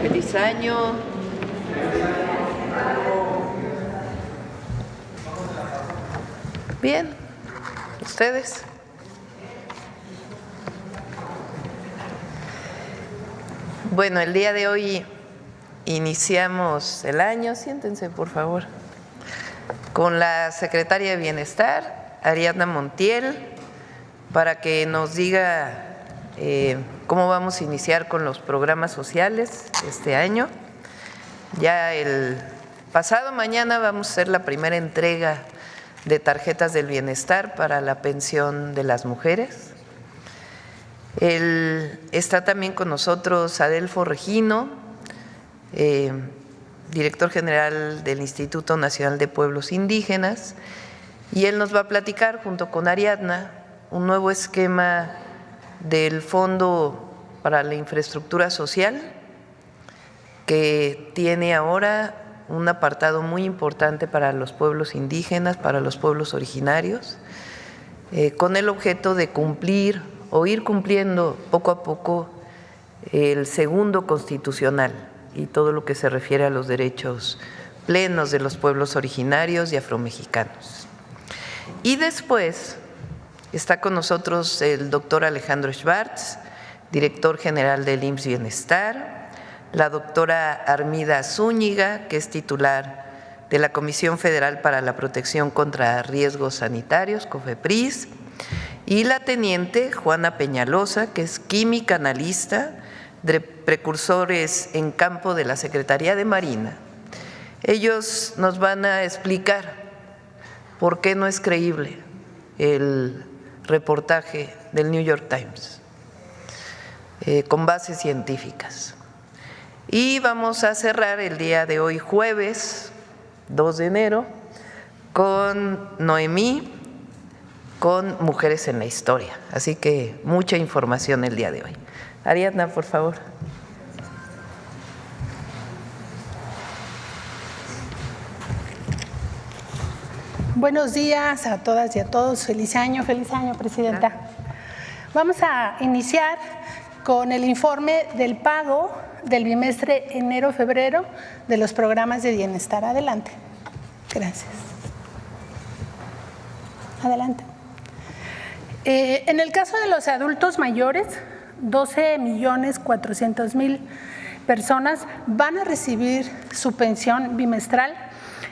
Feliz año. Bien, ¿ustedes? Bueno, el día de hoy iniciamos el año, siéntense por favor, con la secretaria de Bienestar, Ariadna Montiel, para que nos diga cómo vamos a iniciar con los programas sociales este año. Ya el pasado mañana vamos a hacer la primera entrega de tarjetas del bienestar para la pensión de las mujeres. Está también con nosotros Adelfo Regino, director general del Instituto Nacional de Pueblos Indígenas, y él nos va a platicar junto con Ariadna un nuevo esquema del Fondo para la Infraestructura Social, que tiene ahora un apartado muy importante para los pueblos indígenas, para los pueblos originarios, con el objeto de cumplir o ir cumpliendo poco a poco el segundo constitucional y todo lo que se refiere a los derechos plenos de los pueblos originarios y afromexicanos. Y después está con nosotros el doctor Alejandro Schwartz, director general del IMSS Bienestar, la doctora Armida Zúñiga, que es titular de la Comisión Federal para la Protección contra Riesgos Sanitarios, COFEPRIS, y la teniente Juana Peñalosa, que es química analista de precursores en campo de la Secretaría de Marina. Ellos nos van a explicar por qué no es creíble el reportaje del New York Times, con bases científicas. Y vamos a cerrar el día de hoy, jueves 2 de enero, con Noemí, con Mujeres en la Historia. Así que mucha información el día de hoy. Ariadna, por favor. Buenos días a todas y a todos. Feliz año, Presidenta. Vamos a iniciar con el informe del pago del bimestre enero-febrero de los programas de bienestar. Adelante. Gracias. Adelante. En el caso de los adultos mayores, 12.400.000 personas van a recibir su pensión bimestral.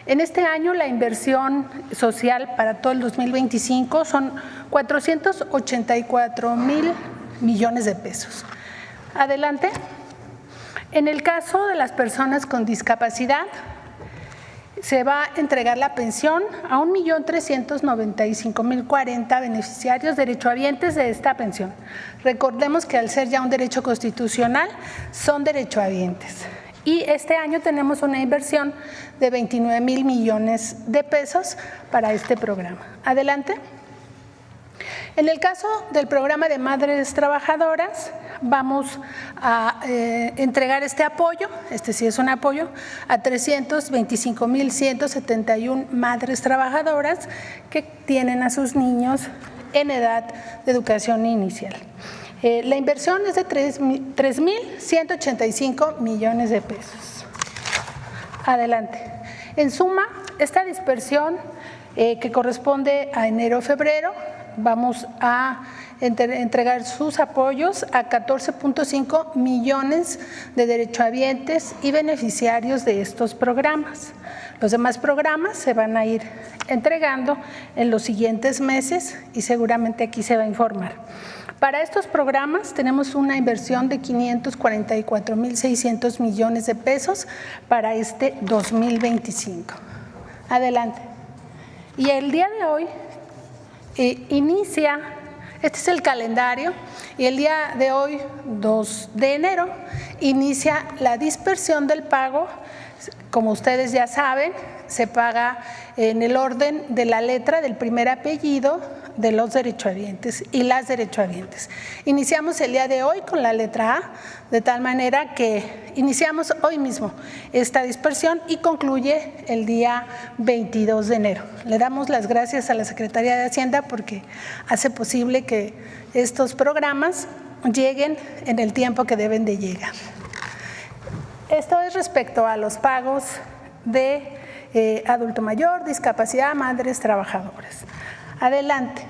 En este año la inversión social para todo el 2025 son 484.000 millones de pesos. Adelante. En el caso de las personas con discapacidad, se va a entregar la pensión a 1.395.040 beneficiarios derechohabientes de esta pensión. Recordemos que al ser ya un derecho constitucional, son derechohabientes. Y este año tenemos una inversión de 29.000 millones de pesos para este programa. Adelante. En el caso del programa de madres trabajadoras, vamos a entregar este apoyo, este sí es un apoyo, a 325.171 madres trabajadoras que tienen a sus niños en edad de educación inicial. La inversión es de 3.185 millones de pesos. Adelante. En suma, esta dispersión que corresponde a enero-febrero, vamos a entregar sus apoyos a 14.5 millones de derechohabientes y beneficiarios de estos programas. Los demás programas se van a ir entregando en los siguientes meses y seguramente aquí se va a informar. Para estos programas tenemos una inversión de 544.600 millones de pesos para este 2025. Adelante. Y el día de hoy inicia, este es el calendario, y el día de hoy, 2 de enero, inicia la dispersión del pago. Como ustedes ya saben, se paga en el orden de la letra del primer apellido de los derechohabientes y las derechohabientes. Iniciamos el día de hoy con la letra A, de tal manera que iniciamos hoy mismo esta dispersión y concluye el día 22 de enero. Le damos las gracias a la Secretaría de Hacienda porque hace posible que estos programas lleguen en el tiempo que deben de llegar. Esto es respecto a los pagos de adulto mayor, discapacidad, madres trabajadoras. Adelante.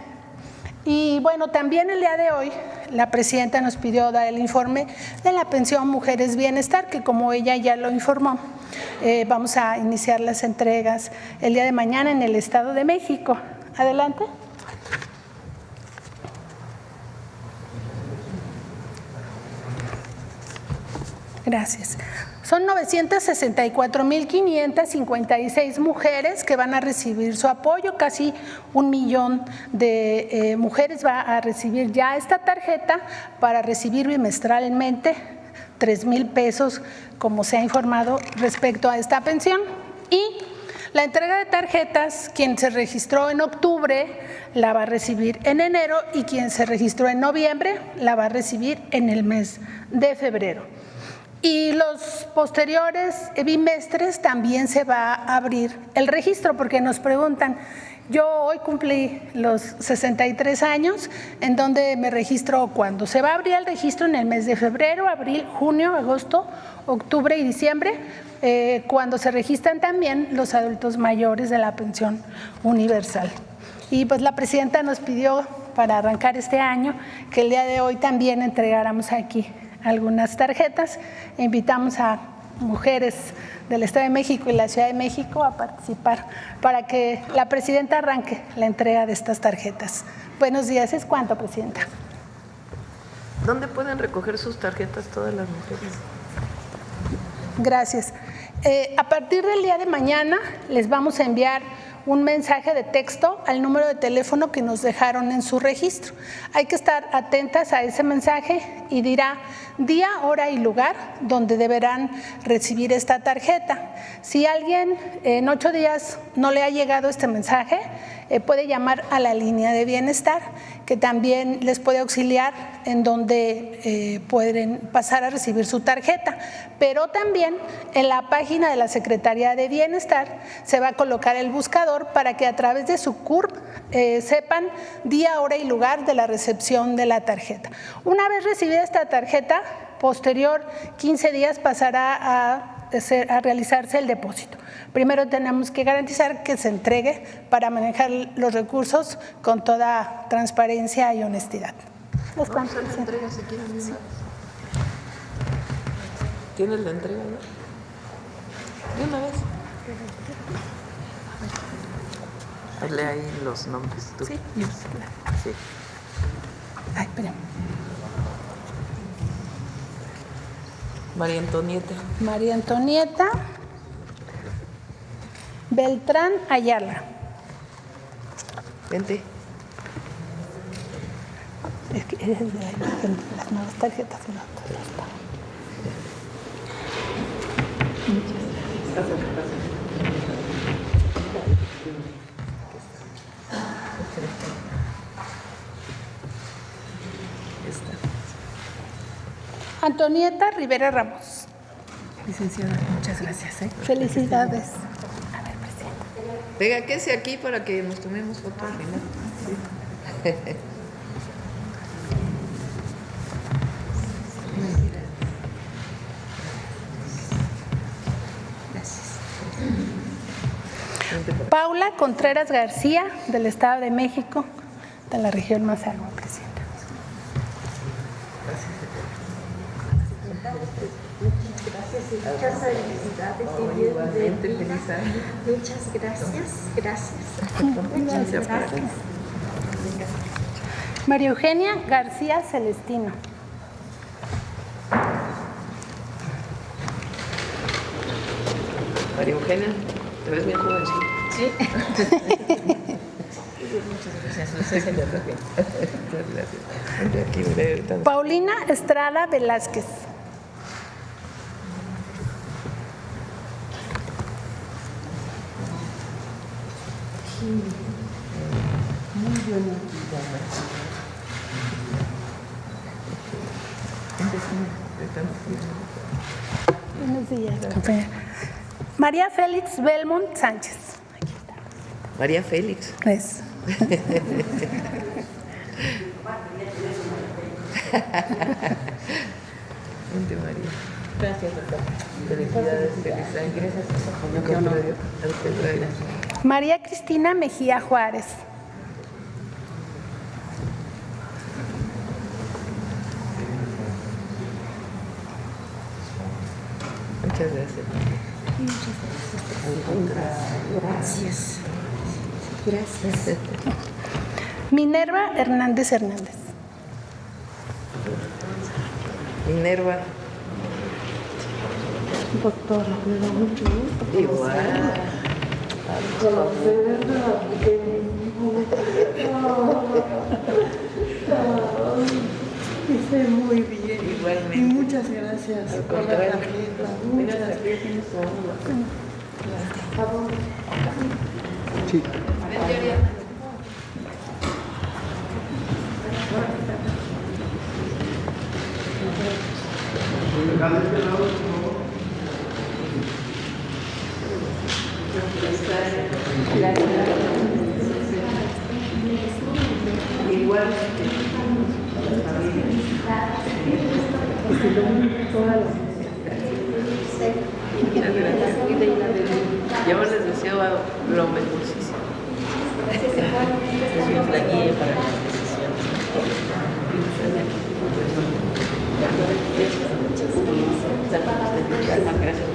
Y bueno, también el día de hoy la presidenta nos pidió dar el informe de la pensión Mujeres Bienestar, que como ella ya lo informó, vamos a iniciar las entregas el día de mañana en el Estado de México. Adelante. Gracias. Son 964,556 mujeres que van a recibir su apoyo, casi 1 millón de mujeres va a recibir ya esta tarjeta para recibir bimestralmente 3,000 pesos, como se ha informado respecto a esta pensión. Y la entrega de tarjetas, quien se registró en octubre la va a recibir en enero y quien se registró en noviembre la va a recibir en el mes de febrero. Y los posteriores bimestres también se va a abrir el registro, porque nos preguntan, yo hoy cumplí los 63 años, ¿en dónde me registro cuándo? Se va a abrir el registro en el mes de febrero, abril, junio, agosto, octubre y diciembre, cuando se registran también los adultos mayores de la pensión universal. Y pues la presidenta nos pidió para arrancar este año que el día de hoy también entregáramos aquí algunas tarjetas. Invitamos a mujeres del Estado de México y la Ciudad de México a participar para que la presidenta arranque la entrega de estas tarjetas. Buenos días. ¿Es cuánto, presidenta? ¿Dónde pueden recoger sus tarjetas todas las mujeres? Gracias. A partir del día de mañana les vamos a enviar un mensaje de texto al número de teléfono que nos dejaron en su registro. Hay que estar atentas a ese mensaje y dirá día, hora y lugar donde deberán recibir esta tarjeta. Si alguien en 8 días no le ha llegado este mensaje, puede llamar a la línea de bienestar, que también les puede auxiliar en donde pueden pasar a recibir su tarjeta. Pero también en la página de la Secretaría de Bienestar se va a colocar el buscador para que a través de su CURP sepan día, hora y lugar de la recepción de la tarjeta. Una vez recibida esta tarjeta, posterior 15 días pasará a realizarse el depósito. Primero tenemos que garantizar que se entregue para manejar los recursos con toda transparencia y honestidad. ¿Cuánto se entrega si quieren? Sí. ¿Tienes la entrega ya? ¿De una vez? Hazle ahí los nombres. ¿Tú? Sí. Sí. Ay, espérame. María Antonieta. María Antonieta Beltrán Ayala. Vente. Es que es de las nuevas tarjetas. Antonieta Rivera Ramos. Licenciada, muchas gracias. Felicidades. A ver, presidenta. Venga, quédese aquí para que nos tomemos foto al final. Sí. Paula Contreras García, del Estado de México, de la región Mazagua, presidenta. Muchas felicidades y igualmente, feliz año. muchas gracias. Gracias. María Eugenia García Celestino. María Eugenia, te ves bien jovencita. Sí. Muchas gracias. Muchas gracias. Vente aquí, mira, ahorita. Paulina Estrada Velázquez. Buenos días, compañera. María Félix Belmont Sánchez. María Félix. Es. Vente, María. Gracias, doctor. Felicidades, feliz año. Gracias. María Cristina Mejía Juárez. Muchas gracias. Gracias. Gracias. Minerva Hernández Hernández. Minerva. Doctora, me da mucho gusto. Igual. Esté muy bien. Igualmente. Y muchas gracias por la tarjeta. Muchas gracias. Sí. Yo les deseo lo mejorcísimo. Es la guía para las decisiones. Gracias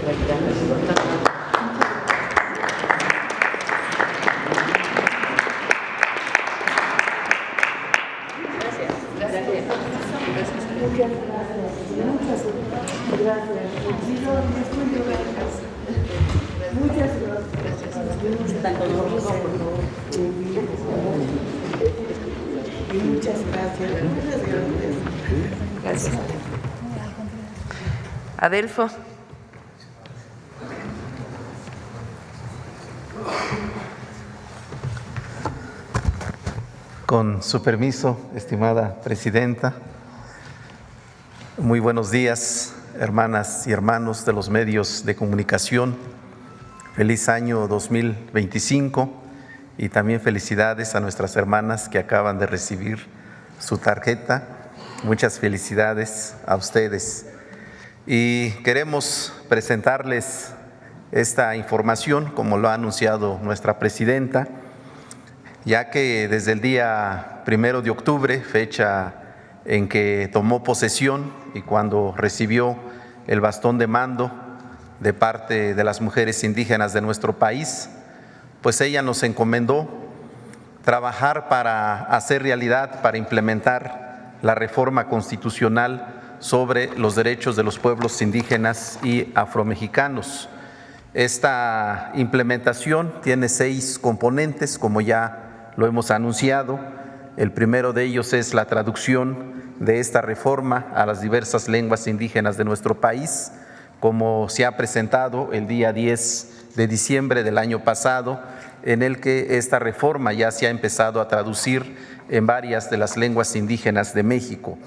por ayudarnos. Gracias. Adelfo. Con su permiso, estimada presidenta, muy buenos días, hermanas y hermanos de los medios de comunicación. Feliz año 2025 y también felicidades a nuestras hermanas que acaban de recibir su tarjeta. Muchas felicidades a ustedes. Y queremos presentarles esta información, como lo ha anunciado nuestra presidenta, ya que desde el día 1 de octubre, fecha en que tomó posesión y cuando recibió el bastón de mando de parte de las mujeres indígenas de nuestro país, pues ella nos encomendó trabajar para hacer realidad, para implementar la reforma constitucional sobre los derechos de los pueblos indígenas y afromexicanos. Esta implementación tiene 6 componentes, como ya lo hemos anunciado. El primero de ellos es la traducción de esta reforma a las diversas lenguas indígenas de nuestro país, como se ha presentado el día 10 de diciembre del año pasado, en el que esta reforma ya se ha empezado a traducir en varias de las lenguas indígenas de México.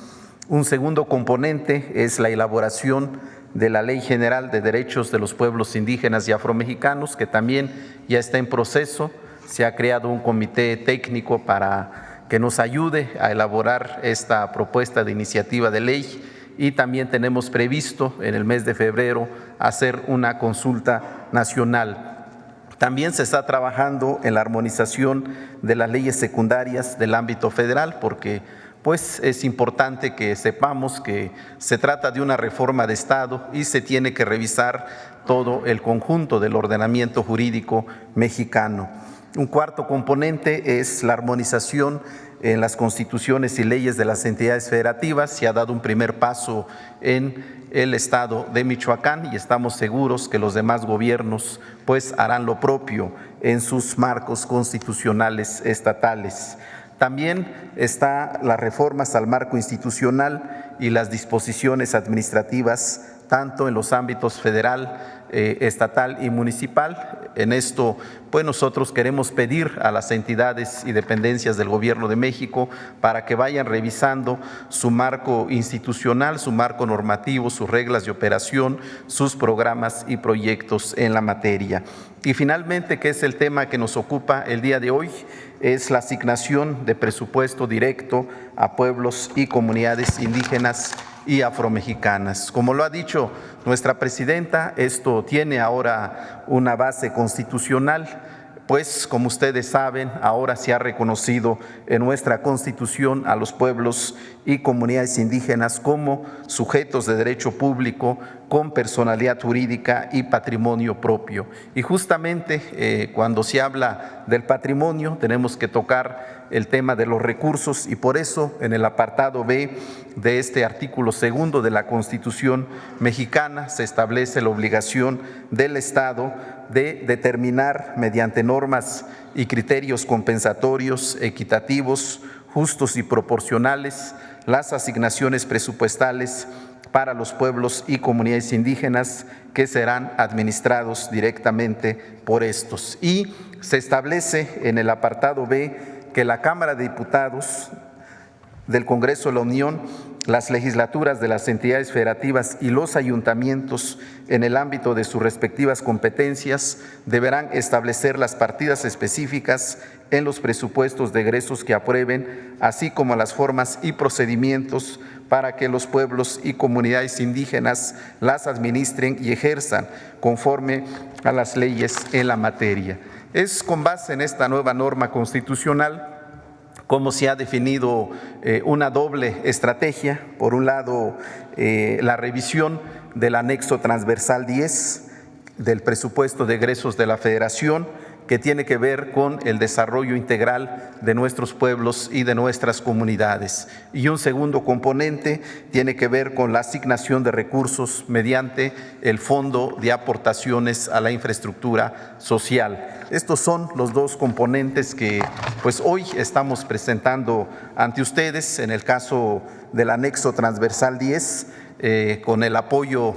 Un segundo componente es la elaboración de la Ley General de Derechos de los Pueblos Indígenas y Afromexicanos, que también ya está en proceso. Se ha creado un comité técnico para que nos ayude a elaborar esta propuesta de iniciativa de ley, y también tenemos previsto en el mes de febrero hacer una consulta nacional. También se está trabajando en la armonización de las leyes secundarias del ámbito federal, porque pues es importante que sepamos que se trata de una reforma de Estado y se tiene que revisar todo el conjunto del ordenamiento jurídico mexicano. Un cuarto componente es la armonización en las constituciones y leyes de las entidades federativas. Se ha dado un primer paso en el estado de Michoacán y estamos seguros que los demás gobiernos pues harán lo propio en sus marcos constitucionales estatales. También está las reformas al marco institucional y las disposiciones administrativas, tanto en los ámbitos federal, estatal y municipal. En esto, pues nosotros queremos pedir a las entidades y dependencias del Gobierno de México para que vayan revisando su marco institucional, su marco normativo, sus reglas de operación, sus programas y proyectos en la materia. Y finalmente, que es el tema que nos ocupa el día de hoy, es la asignación de presupuesto directo a pueblos y comunidades indígenas y afromexicanas. Como lo ha dicho nuestra presidenta, esto tiene ahora una base constitucional, pues como ustedes saben, ahora se ha reconocido en nuestra Constitución a los pueblos y comunidades indígenas como sujetos de derecho público con personalidad jurídica y patrimonio propio. Y justamente cuando se habla del patrimonio tenemos que tocar el tema de los recursos, y por eso en el apartado B de este artículo 2 de la Constitución mexicana se establece la obligación del Estado de determinar mediante normas y criterios compensatorios, equitativos, justos y proporcionales las asignaciones presupuestales para los pueblos y comunidades indígenas que serán administrados directamente por estos. Y se establece en el apartado B que la Cámara de Diputados del Congreso de la Unión, las legislaturas de las entidades federativas y los ayuntamientos en el ámbito de sus respectivas competencias deberán establecer las partidas específicas en los presupuestos de egresos que aprueben, así como las formas y procedimientos para que los pueblos y comunidades indígenas las administren y ejerzan conforme a las leyes en la materia. Es con base en esta nueva norma constitucional cómo se ha definido una doble estrategia. Por un lado, la revisión del anexo transversal 10 del presupuesto de egresos de la Federación, que tiene que ver con el desarrollo integral de nuestros pueblos y de nuestras comunidades. Y un segundo componente tiene que ver con la asignación de recursos mediante el Fondo de Aportaciones a la Infraestructura Social. Estos son los dos componentes que pues hoy estamos presentando ante ustedes. En el caso del anexo transversal 10, con el apoyo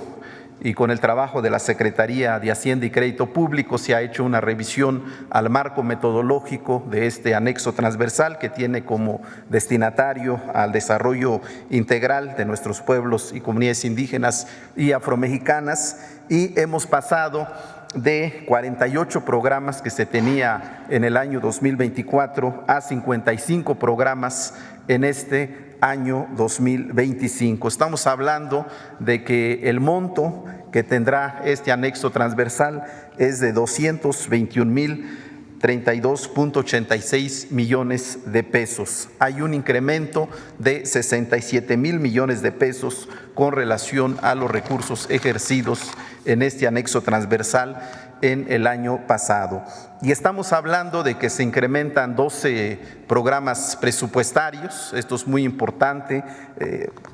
y con el trabajo de la Secretaría de Hacienda y Crédito Público se ha hecho una revisión al marco metodológico de este anexo transversal, que tiene como destinatario al desarrollo integral de nuestros pueblos y comunidades indígenas y afromexicanas, y hemos pasado de 48 programas que se tenía en el año 2024 a 55 programas en este año 2025. Estamos hablando de que el monto que tendrá este anexo transversal es de 221,032,86 millones de pesos. Hay un incremento de 67,000 millones de pesos con relación a los recursos ejercidos en este anexo transversal en el año pasado. Y estamos hablando de que se incrementan 12 programas presupuestarios. Esto es muy importante.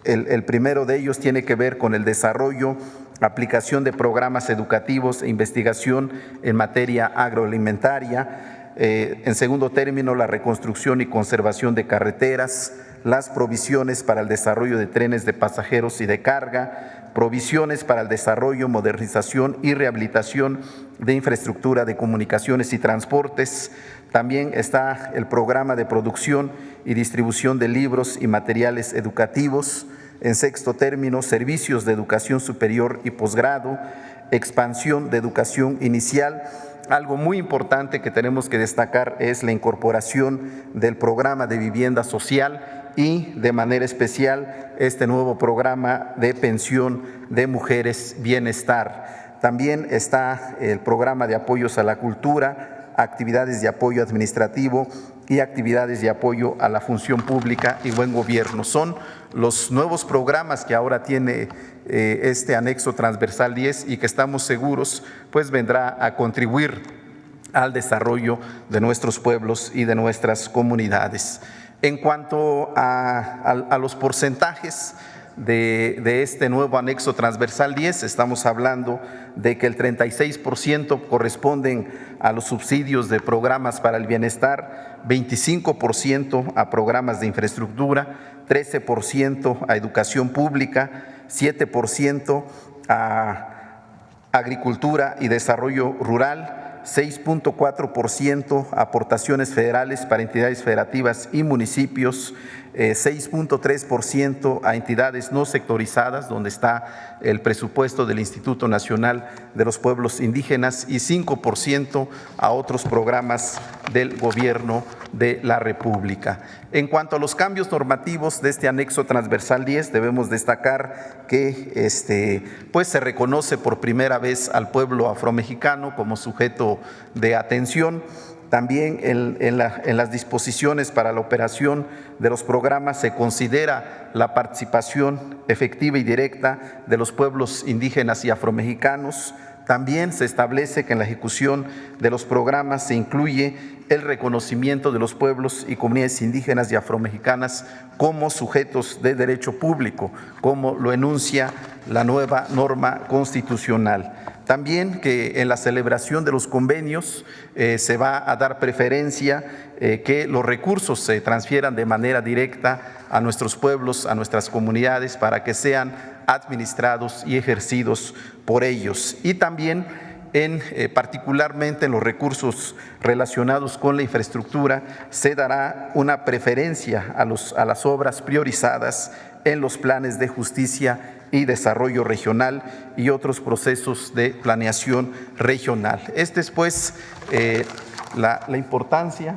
El primero de ellos tiene que ver con el desarrollo, aplicación de programas educativos e investigación en materia agroalimentaria. En segundo término, la reconstrucción y conservación de carreteras, las provisiones para el desarrollo de trenes de pasajeros y de carga, provisiones para el desarrollo, modernización y rehabilitación de infraestructura de comunicaciones y transportes. También está el programa de producción y distribución de libros y materiales educativos. En sexto término, servicios de educación superior y posgrado, expansión de educación inicial. Algo muy importante que tenemos que destacar es la incorporación del programa de vivienda social y de manera especial este nuevo programa de pensión de mujeres bienestar. También está el programa de apoyos a la cultura, actividades de apoyo administrativo y actividades de apoyo a la función pública y buen gobierno. Son los nuevos programas que ahora tiene este anexo transversal 10 y que estamos seguros pues vendrá a contribuir al desarrollo de nuestros pueblos y de nuestras comunidades. En cuanto a los porcentajes de este nuevo anexo transversal 10, estamos hablando de que el 36% corresponden a los subsidios de programas para el bienestar, 25% a programas de infraestructura, 13% a educación pública, 7% a agricultura y desarrollo rural, 6.4% aportaciones federales para entidades federativas y municipios, 6.3% a entidades no sectorizadas, donde está el presupuesto del Instituto Nacional de los Pueblos Indígenas, y 5% a otros programas del Gobierno de la República. En cuanto a los cambios normativos de este anexo transversal 10, debemos destacar que pues se reconoce por primera vez al pueblo afromexicano como sujeto de atención. También en las disposiciones para la operación de los programas se considera la participación efectiva y directa de los pueblos indígenas y afromexicanos. También se establece que en la ejecución de los programas se incluye el reconocimiento de los pueblos y comunidades indígenas y afromexicanas como sujetos de derecho público, como lo enuncia la nueva norma constitucional. También que en la celebración de los convenios se va a dar preferencia que los recursos se transfieran de manera directa a nuestros pueblos, a nuestras comunidades, para que sean administrados y ejercidos por ellos. Y también particularmente en los recursos relacionados con la infraestructura, se dará una preferencia a las obras priorizadas en los planes de justicia y desarrollo regional y otros procesos de planeación regional. Esta es pues la importancia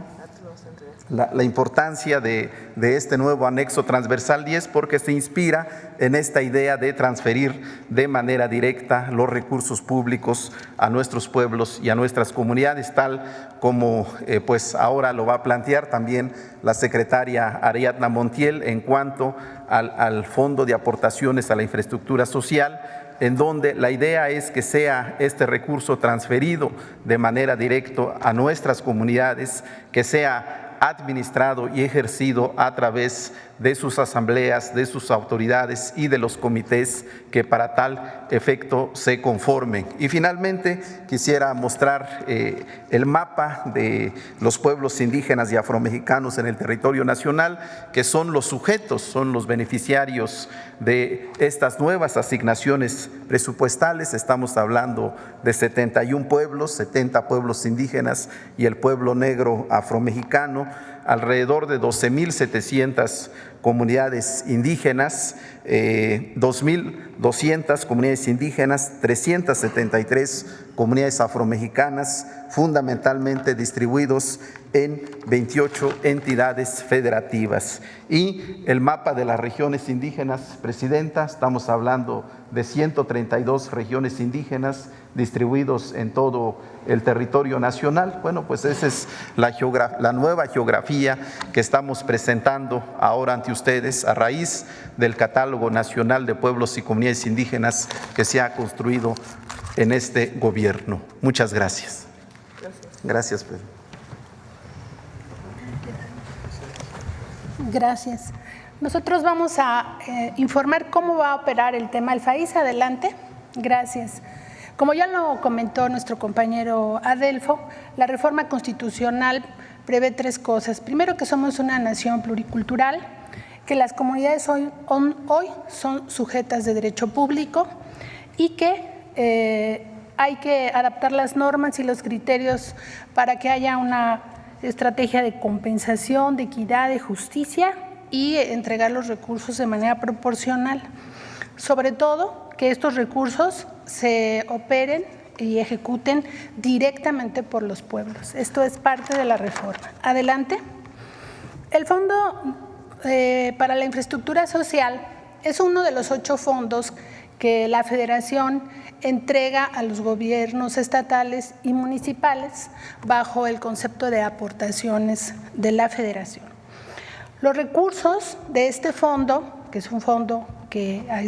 de este nuevo anexo transversal 10, porque se inspira en esta idea de transferir de manera directa los recursos públicos a nuestros pueblos y a nuestras comunidades, tal como pues ahora lo va a plantear también la secretaria Ariadna Montiel en cuanto al Fondo de Aportaciones a la Infraestructura Social, en donde la idea es que sea este recurso transferido de manera directa a nuestras comunidades, que sea administrado y ejercido a través de sus asambleas, de sus autoridades y de los comités que para tal efecto se conformen. Y finalmente quisiera mostrar el mapa de los pueblos indígenas y afromexicanos en el territorio nacional, que son los sujetos, son los beneficiarios de estas nuevas asignaciones presupuestales. Estamos hablando de 71 pueblos, 70 pueblos indígenas y el pueblo negro afromexicano, alrededor de 12.700 comunidades indígenas, 2.200 comunidades indígenas, 373 comunidades afromexicanas, fundamentalmente distribuidos en 28 entidades federativas. Y el mapa de las regiones indígenas, Presidenta, estamos hablando de 132 regiones indígenas distribuidos en todo el territorio nacional. Bueno, pues esa es la nueva geografía que estamos presentando ahora ante ustedes a raíz del Catálogo Nacional de Pueblos y Comunidades Indígenas que se ha construido en este gobierno. Muchas gracias. Gracias, Pedro. Gracias. Nosotros vamos a informar cómo va a operar el tema del FAIS. Adelante. Gracias. Como ya lo comentó nuestro compañero Adelfo, la reforma constitucional prevé tres cosas. Primero, que somos una nación pluricultural, que las comunidades hoy son sujetas de derecho público y que hay que adaptar las normas y los criterios para que haya una estrategia de compensación, de equidad, de justicia y entregar los recursos de manera proporcional. Sobre todo, que estos recursos se operen y ejecuten directamente por los pueblos. Esto es parte de la reforma. Adelante. El Fondo para la Infraestructura Social es uno de los 8 fondos que la Federación entrega a los gobiernos estatales y municipales bajo el concepto de aportaciones de la Federación. Los recursos de este fondo, que es un fondo que ha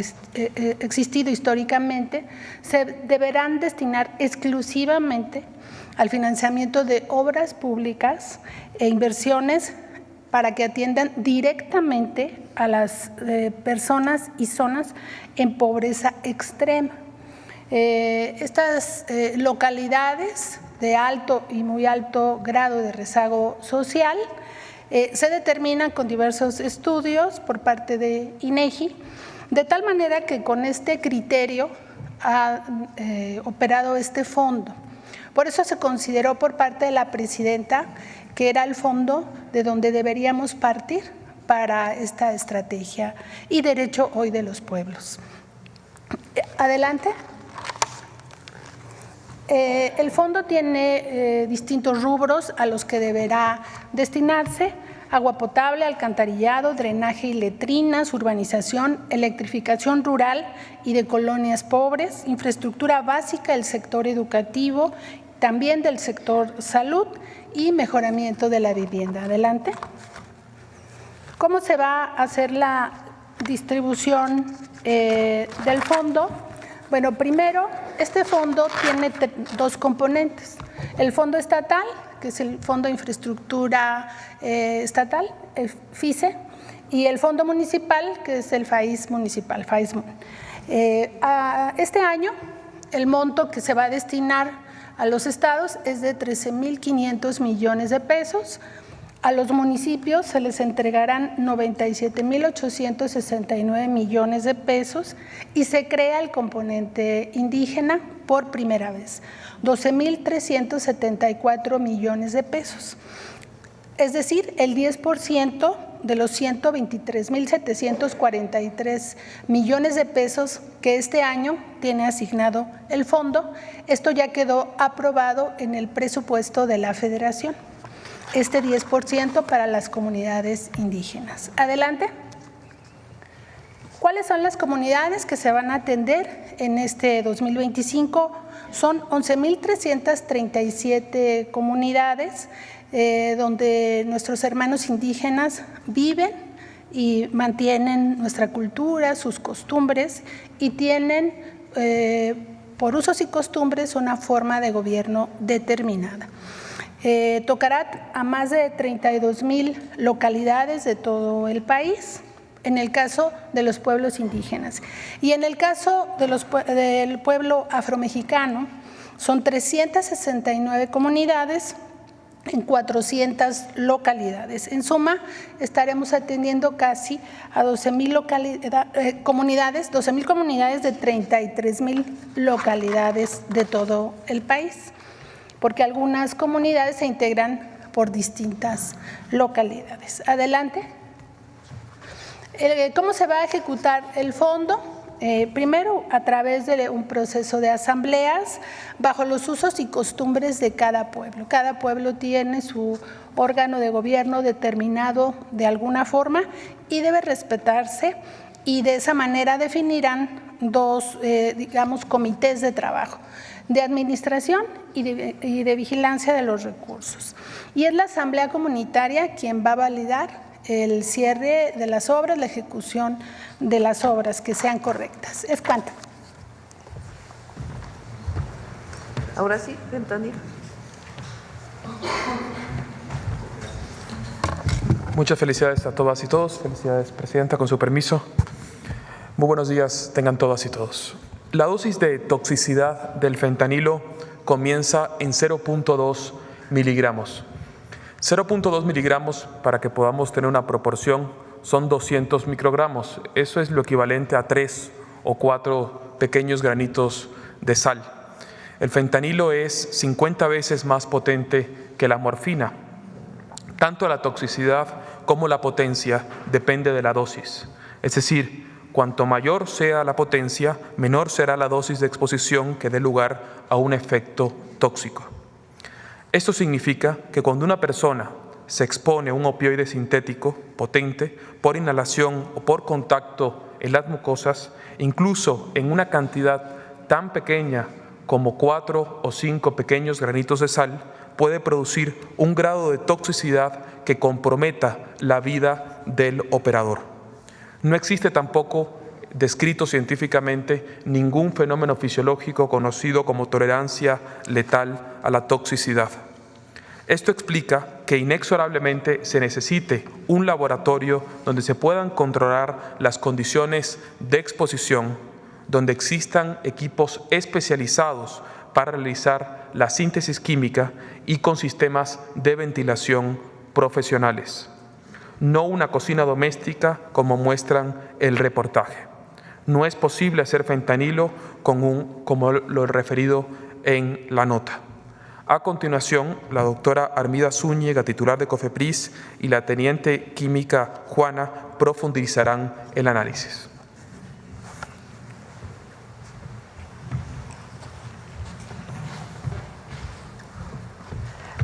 existido históricamente, se deberán destinar exclusivamente al financiamiento de obras públicas e inversiones para que atiendan directamente a las personas y zonas en pobreza extrema. Estas localidades de alto y muy alto grado de rezago social se determinan con diversos estudios por parte de INEGI, de tal manera que con este criterio ha operado este fondo. Por eso se consideró por parte de la presidenta que era el fondo de donde deberíamos partir para esta estrategia y derecho hoy de los pueblos. Adelante. El fondo tiene distintos rubros a los que deberá destinarse: agua potable, alcantarillado, drenaje y letrinas, urbanización, electrificación rural y de colonias pobres, infraestructura básica del sector educativo, también del sector salud y mejoramiento de la vivienda. Adelante. ¿Cómo se va a hacer la distribución del fondo? Bueno, primero, este fondo tiene dos componentes: el fondo estatal, que es el Fondo de Infraestructura Estatal, el FICE, y el fondo municipal, que es el FAIS municipal, FAISMUN. Este año, el monto que se va a destinar a los estados es de 13,500 millones de pesos. A los municipios se les entregarán 97,869 millones de pesos y se crea el componente indígena por primera vez, 12,374 millones de pesos. Es decir, el 10% de los 123,743 millones de pesos que este año tiene asignado el fondo. Esto ya quedó aprobado en el presupuesto de la Federación. Este 10% para las comunidades indígenas. Adelante. ¿Cuáles son las comunidades que se van a atender en este 2025? Son 11,337 comunidades donde nuestros hermanos indígenas viven y mantienen nuestra cultura, sus costumbres, y tienen por usos y costumbres una forma de gobierno determinada. Tocará a más de 32,000 localidades de todo el país, en el caso de los pueblos indígenas. Y en el caso del pueblo afromexicano, son 369 comunidades en 400 localidades. En suma, estaremos atendiendo casi a 12,000 comunidades de 33,000 localidades de todo el país, porque algunas comunidades se integran por distintas localidades. Adelante. ¿Cómo se va a ejecutar el fondo? Primero, a través de un proceso de asambleas bajo los usos y costumbres de cada pueblo. Cada pueblo tiene su órgano de gobierno determinado de alguna forma y debe respetarse, y de esa manera definirán dos, comités de trabajo: de administración y de vigilancia de los recursos. Y es la asamblea comunitaria quien va a validar el cierre de las obras, la ejecución de las obras que sean correctas. ¿Es cuánto? Ahora sí, Ventanilla. Muchas felicidades a todas y todos. Felicidades, Presidenta, con su permiso. Muy buenos días tengan todas y todos. La dosis de toxicidad del fentanilo comienza en 0,2 miligramos. 0,2 miligramos, para que podamos tener una proporción, son 200 microgramos. Eso es lo equivalente a 3 o 4 pequeños granitos de sal. El fentanilo es 50 veces más potente que la morfina. Tanto la toxicidad como la potencia depende de la dosis. Es decir, cuanto mayor sea la potencia, menor será la dosis de exposición que dé lugar a un efecto tóxico. Esto significa que cuando una persona se expone a un opioide sintético potente por inhalación o por contacto en las mucosas, incluso en una cantidad tan pequeña como 4 o 5 pequeños granitos de sal, puede producir un grado de toxicidad que comprometa la vida del operador. No existe tampoco descrito científicamente ningún fenómeno fisiológico conocido como tolerancia letal a la toxicidad. Esto explica que inexorablemente se necesite un laboratorio donde se puedan controlar las condiciones de exposición, donde existan equipos especializados para realizar la síntesis química y con sistemas de ventilación profesionales. No una cocina doméstica como muestran el reportaje. No es posible hacer fentanilo como lo referido en la nota. A continuación, la doctora Armida Zúñiga, titular de COFEPRIS, y la teniente química Juana profundizarán el análisis.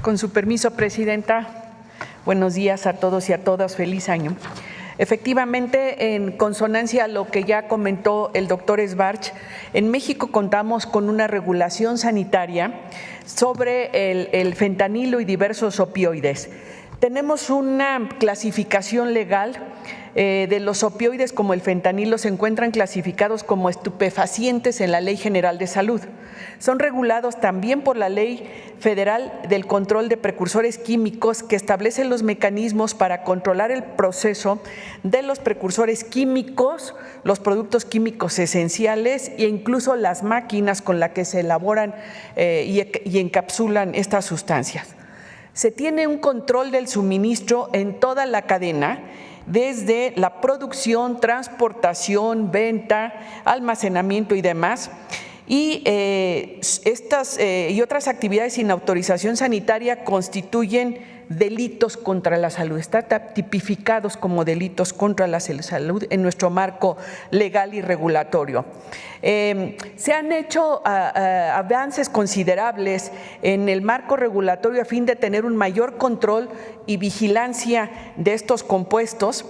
Con su permiso, Presidenta, buenos días a todos y a todas, feliz año. Efectivamente, en consonancia a lo que ya comentó el doctor Esbarch, en México contamos con una regulación sanitaria sobre el fentanilo y diversos opioides. Tenemos una clasificación legal de los opioides como el fentanilo, se encuentran clasificados como estupefacientes en la Ley General de Salud. Son regulados también por la Ley Federal del Control de Precursores Químicos, que establece los mecanismos para controlar el proceso de los precursores químicos, los productos químicos esenciales e incluso las máquinas con las que se elaboran y encapsulan estas sustancias. Se tiene un control del suministro en toda la cadena, desde la producción, transportación, venta, almacenamiento y demás. Y estas y otras actividades sin autorización sanitaria constituyen delitos contra la salud, están tipificados como delitos contra la salud en nuestro marco legal y regulatorio. Se han hecho avances considerables en el marco regulatorio a fin de tener un mayor control y vigilancia de estos compuestos.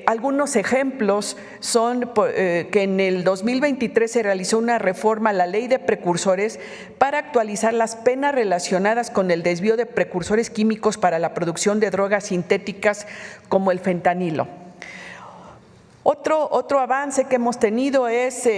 Algunos ejemplos son que en el 2023 se realizó una reforma a la Ley de Precursores para actualizar las penas relacionadas con el desvío de precursores químicos para la producción de drogas sintéticas como el fentanilo. Otro avance que hemos tenido es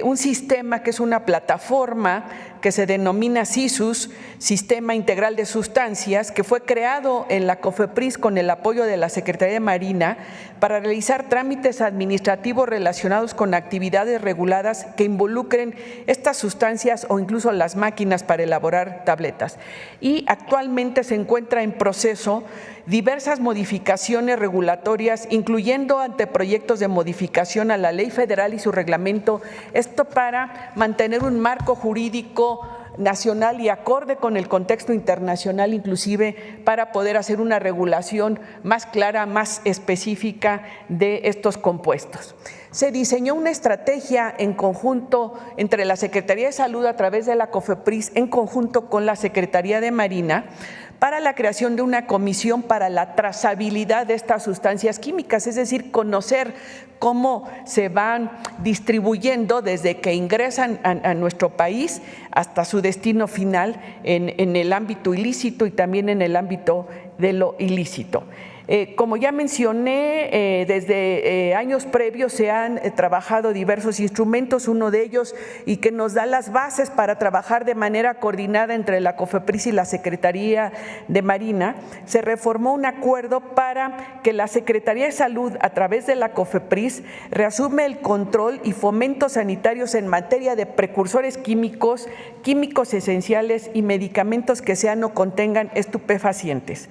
un sistema que es una plataforma que se denomina SISUS, Sistema Integral de Sustancias, que fue creado en la COFEPRIS con el apoyo de la Secretaría de Marina para realizar trámites administrativos relacionados con actividades reguladas que involucren estas sustancias o incluso las máquinas para elaborar tabletas. Y actualmente se encuentra en proceso diversas modificaciones regulatorias, incluyendo anteproyectos de modificación a la Ley Federal y su reglamento, esto para mantener un marco jurídico nacional y acorde con el contexto internacional, inclusive para poder hacer una regulación más clara, más específica de estos compuestos. Se diseñó una estrategia en conjunto entre la Secretaría de Salud a través de la COFEPRIS en conjunto con la Secretaría de Marina para la creación de una comisión para la trazabilidad de estas sustancias químicas, es decir, conocer cómo se van distribuyendo desde que ingresan a nuestro país hasta su destino final en el ámbito ilícito y también en el ámbito de lo ilícito. Como ya mencioné, desde años previos se han trabajado diversos instrumentos, uno de ellos y que nos da las bases para trabajar de manera coordinada entre la COFEPRIS y la Secretaría de Marina. Se reformó un acuerdo para que la Secretaría de Salud, a través de la COFEPRIS, reasume el control y fomentos sanitarios en materia de precursores químicos, químicos esenciales y medicamentos que sean o contengan estupefacientes.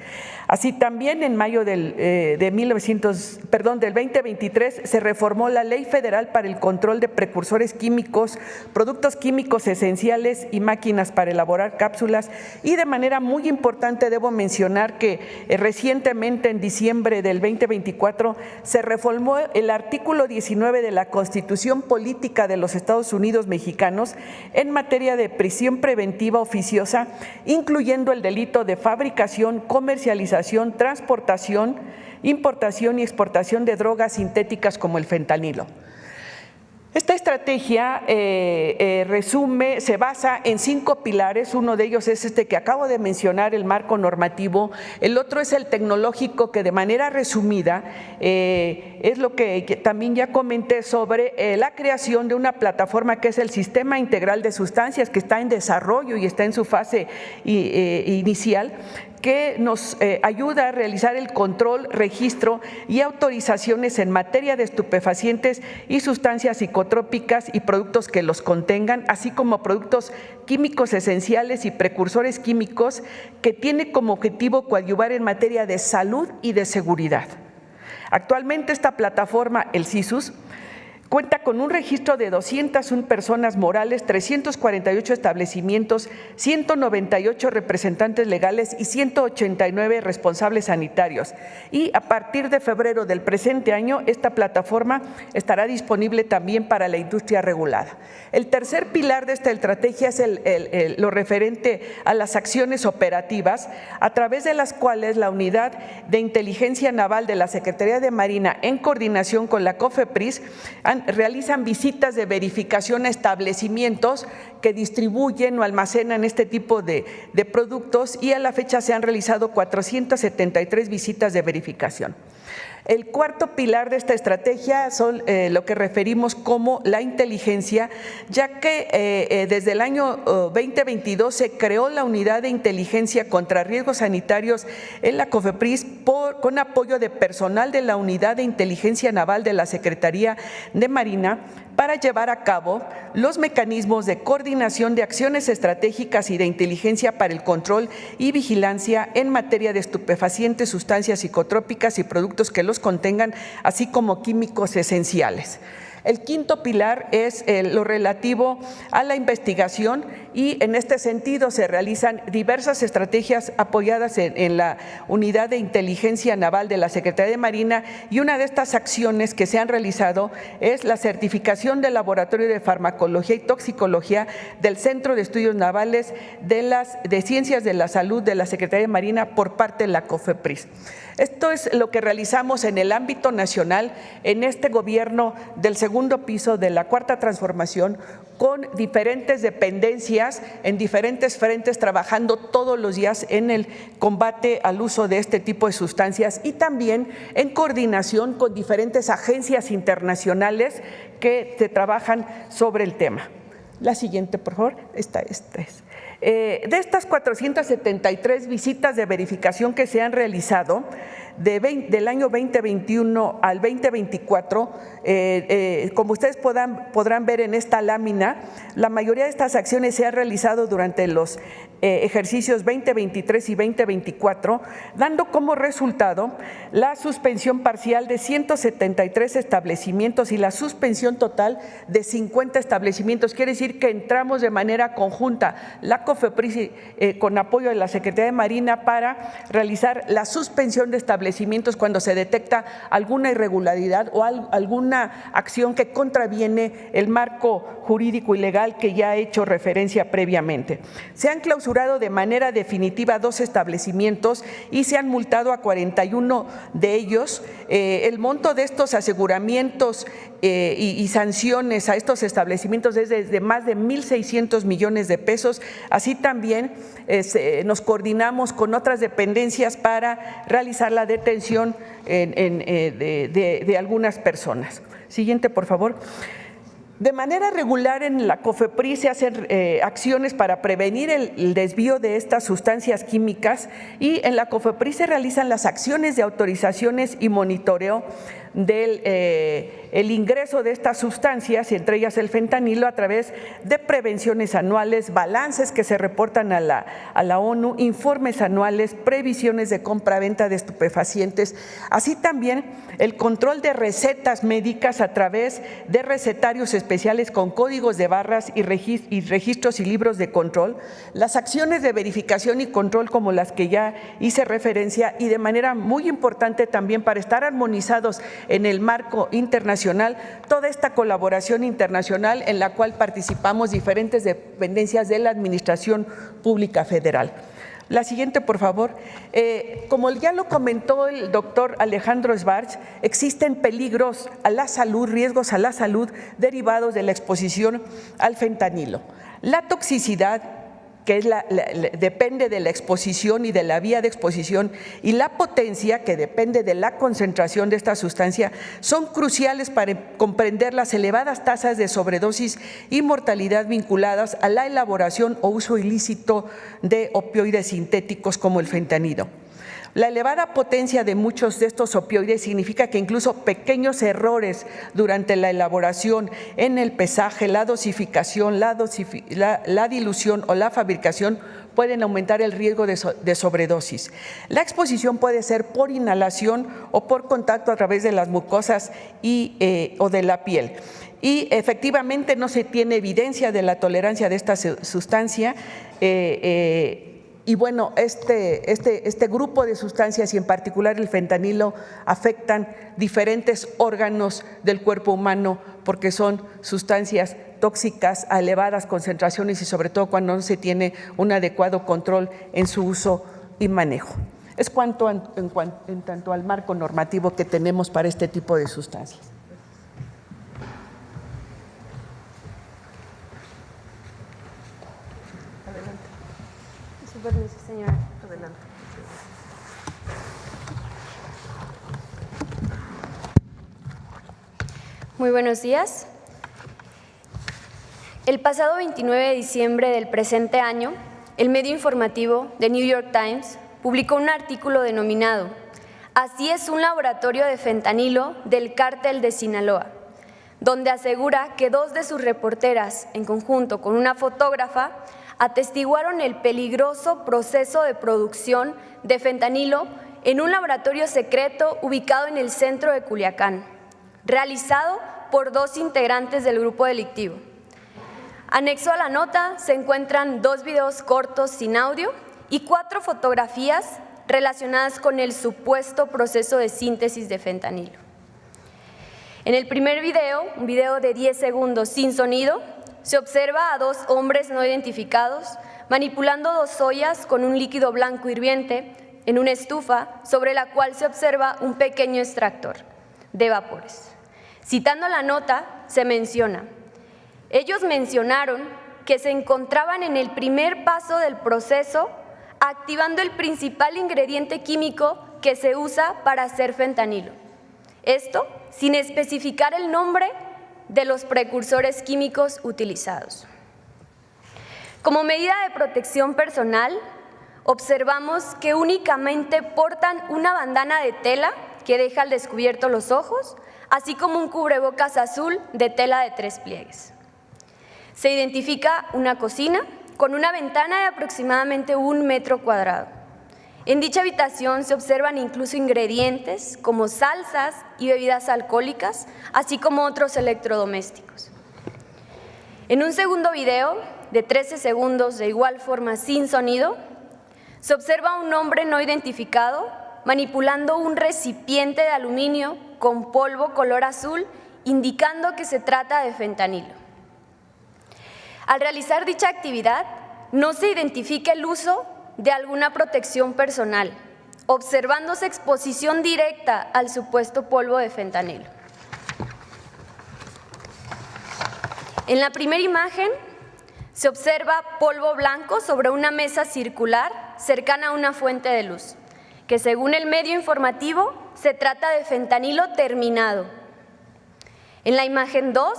Así también en mayo del 2023 se reformó la Ley Federal para el Control de Precursores Químicos, Productos Químicos Esenciales y Máquinas para elaborar cápsulas, y de manera muy importante debo mencionar que recientemente en diciembre del 2024 se reformó el artículo 19 de la Constitución Política de los Estados Unidos Mexicanos en materia de prisión preventiva oficiosa, incluyendo el delito de fabricación, comercialización, transportación, importación y exportación de drogas sintéticas como el fentanilo. Esta estrategia se basa en 5 pilares. Uno de ellos es este que acabo de mencionar, el marco normativo. El otro es el tecnológico, que de manera resumida es lo que también ya comenté sobre la creación de una plataforma que es el Sistema Integral de Sustancias, que está en desarrollo y está en su fase inicial, que nos ayuda a realizar el control, registro y autorizaciones en materia de estupefacientes y sustancias psicotrópicas y productos que los contengan, así como productos químicos esenciales y precursores químicos, que tiene como objetivo coadyuvar en materia de salud y de seguridad. Actualmente esta plataforma, el SISUS, Cuenta con un registro de 201 personas morales, 348 establecimientos, 198 representantes legales y 189 responsables sanitarios. Y a partir de febrero del presente año, esta plataforma estará disponible también para la industria regulada. El tercer pilar de esta estrategia es lo referente a las acciones operativas, a través de las cuales la Unidad de Inteligencia Naval de la Secretaría de Marina, en coordinación con la COFEPRIS, realizan visitas de verificación a establecimientos que distribuyen o almacenan este tipo de productos, y a la fecha se han realizado 473 visitas de verificación. El cuarto pilar de esta estrategia son lo que referimos como la inteligencia, ya que desde el año 2022 se creó la Unidad de Inteligencia contra Riesgos Sanitarios en la COFEPRIS con apoyo de personal de la Unidad de Inteligencia Naval de la Secretaría de Marina, para llevar a cabo los mecanismos de coordinación de acciones estratégicas y de inteligencia para el control y vigilancia en materia de estupefacientes, sustancias psicotrópicas y productos que los contengan, así como químicos esenciales. El quinto pilar es lo relativo a la investigación, y en este sentido se realizan diversas estrategias apoyadas en la Unidad de Inteligencia Naval de la Secretaría de Marina, y una de estas acciones que se han realizado es la certificación del Laboratorio de Farmacología y Toxicología del Centro de Estudios Navales de Ciencias de la Salud de la Secretaría de Marina por parte de la COFEPRIS. Esto es lo que realizamos en el ámbito nacional en este gobierno del segundo piso de la Cuarta Transformación, con diferentes dependencias en diferentes frentes, trabajando todos los días en el combate al uso de este tipo de sustancias, y también en coordinación con diferentes agencias internacionales que se trabajan sobre el tema. La siguiente, por favor. Esta es. De estas 473 visitas de verificación que se han realizado del año 2021 al 2024, como ustedes podrán ver en esta lámina, la mayoría de estas acciones se han realizado durante los ejercicios 2023 y 2024, dando como resultado la suspensión parcial de 173 establecimientos y la suspensión total de 50 establecimientos. Quiere decir que entramos de manera conjunta, la COFEPRIS con apoyo de la Secretaría de Marina, para realizar la suspensión de establecimientos cuando se detecta alguna irregularidad o alguna acción que contraviene el marco jurídico y legal que ya he hecho referencia previamente. Se han clausurado de manera definitiva 2 establecimientos y se han multado a 41 de ellos. El monto de estos aseguramientos y sanciones a estos establecimientos es de más de 1.600 millones de pesos. Así también nos coordinamos con otras dependencias para realizar la detención de algunas personas. Siguiente, por favor. De manera regular en la COFEPRIS se hacen acciones para prevenir el desvío de estas sustancias químicas, y en la COFEPRIS se realizan las acciones de autorizaciones y monitoreo del el ingreso de estas sustancias, y entre ellas el fentanilo, a través de prevenciones anuales, balances que se reportan a la ONU, informes anuales, previsiones de compra-venta de estupefacientes, así también el control de recetas médicas a través de recetarios especiales con códigos de barras y registros y libros de control, las acciones de verificación y control como las que ya hice referencia, y de manera muy importante también para estar armonizados en el marco internacional, toda esta colaboración internacional en la cual participamos diferentes dependencias de la Administración Pública Federal. La siguiente, por favor. Como ya lo comentó el doctor Alejandro Schwartz, existen peligros a la salud, riesgos a la salud derivados de la exposición al fentanilo. La toxicidad, que depende de la exposición y de la vía de exposición, y la potencia, que depende de la concentración de esta sustancia, son cruciales para comprender las elevadas tasas de sobredosis y mortalidad vinculadas a la elaboración o uso ilícito de opioides sintéticos como el fentanilo. La elevada potencia de muchos de estos opioides significa que incluso pequeños errores durante la elaboración, en el pesaje, la dosificación, la dilución o la fabricación pueden aumentar el riesgo de sobredosis. La exposición puede ser por inhalación o por contacto a través de las mucosas o de la piel. Y efectivamente no se tiene evidencia de la tolerancia de esta sustancia. Y bueno, este grupo de sustancias y en particular el fentanilo afectan diferentes órganos del cuerpo humano porque son sustancias tóxicas a elevadas concentraciones y sobre todo cuando no se tiene un adecuado control en su uso y manejo. Es cuanto en tanto al marco normativo que tenemos para este tipo de sustancias. Su permiso, señora. Adelante. Muy buenos días. El pasado 29 de diciembre del presente año, el medio informativo The New York Times publicó un artículo denominado "Así es un laboratorio de fentanilo del cártel de Sinaloa", donde asegura que 2 de sus reporteras, en conjunto con una fotógrafa, atestiguaron el peligroso proceso de producción de fentanilo en un laboratorio secreto ubicado en el centro de Culiacán, realizado por 2 integrantes del grupo delictivo. Anexo a la nota se encuentran 2 videos cortos sin audio y 4 fotografías relacionadas con el supuesto proceso de síntesis de fentanilo. En el primer video, un video de 10 segundos sin sonido, se observa a 2 hombres no identificados manipulando 2 ollas con un líquido blanco hirviente en una estufa sobre la cual se observa un pequeño extractor de vapores. Citando la nota, se menciona: ellos mencionaron que se encontraban en el primer paso del proceso activando el principal ingrediente químico que se usa para hacer fentanilo. Esto sin especificar el nombre de los precursores químicos utilizados. Como medida de protección personal, observamos que únicamente portan una bandana de tela que deja al descubierto los ojos, así como un cubrebocas azul de tela de 3 pliegues. Se identifica una cocina con una ventana de aproximadamente 1 metro cuadrado. En dicha habitación se observan incluso ingredientes como salsas y bebidas alcohólicas, así como otros electrodomésticos. En un segundo video, de 13 segundos, de igual forma sin sonido, se observa a un hombre no identificado manipulando un recipiente de aluminio con polvo color azul, indicando que se trata de fentanilo. Al realizar dicha actividad, no se identifica el uso de alguna protección personal, observándose exposición directa al supuesto polvo de fentanilo. En la primera imagen se observa polvo blanco sobre una mesa circular cercana a una fuente de luz, que según el medio informativo se trata de fentanilo terminado. En la imagen 2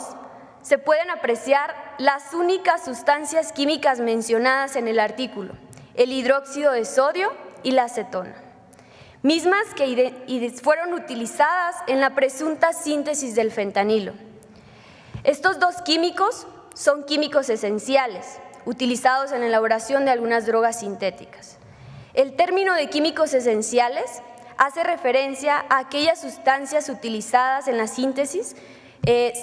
se pueden apreciar las únicas sustancias químicas mencionadas en el artículo: el hidróxido de sodio y la acetona, mismas que fueron utilizadas en la presunta síntesis del fentanilo. Estos 2 químicos son químicos esenciales, utilizados en la elaboración de algunas drogas sintéticas. El término de químicos esenciales hace referencia a aquellas sustancias utilizadas en la síntesis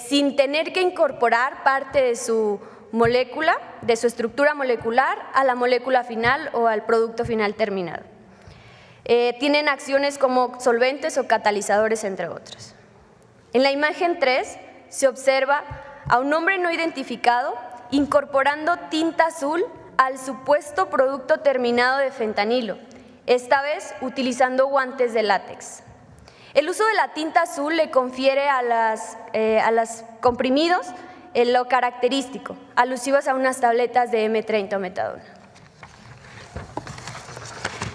sin tener que incorporar parte de su molécula, de su estructura molecular, a la molécula final o al producto final terminado. Tienen acciones como solventes o catalizadores, entre otros. En la imagen 3 se observa a un hombre no identificado incorporando tinta azul al supuesto producto terminado de fentanilo, esta vez utilizando guantes de látex. El uso de la tinta azul le confiere a los comprimidos lo característico, alusivos a unas tabletas de M30 o metadona.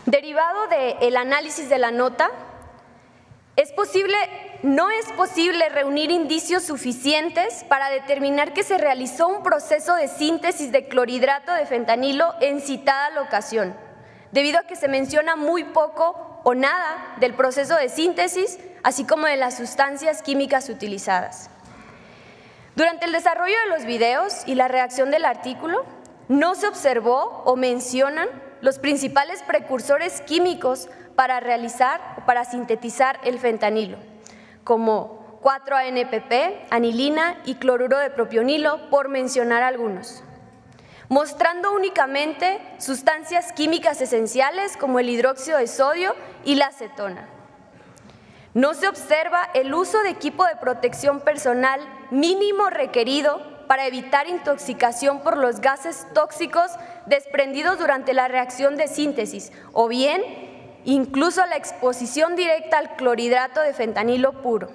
Derivado del análisis de la nota, no es posible reunir indicios suficientes para determinar que se realizó un proceso de síntesis de clorhidrato de fentanilo en citada locación, debido a que se menciona muy poco o nada del proceso de síntesis, así como de las sustancias químicas utilizadas. Durante el desarrollo de los videos y la redacción del artículo, no se observó o mencionan los principales precursores químicos para realizar o para sintetizar el fentanilo, como 4-ANPP, anilina y cloruro de propionilo, por mencionar algunos, mostrando únicamente sustancias químicas esenciales como el hidróxido de sodio y la acetona. No se observa el uso de equipo de protección personal mínimo requerido para evitar intoxicación por los gases tóxicos desprendidos durante la reacción de síntesis, o bien incluso la exposición directa al clorhidrato de fentanilo puro.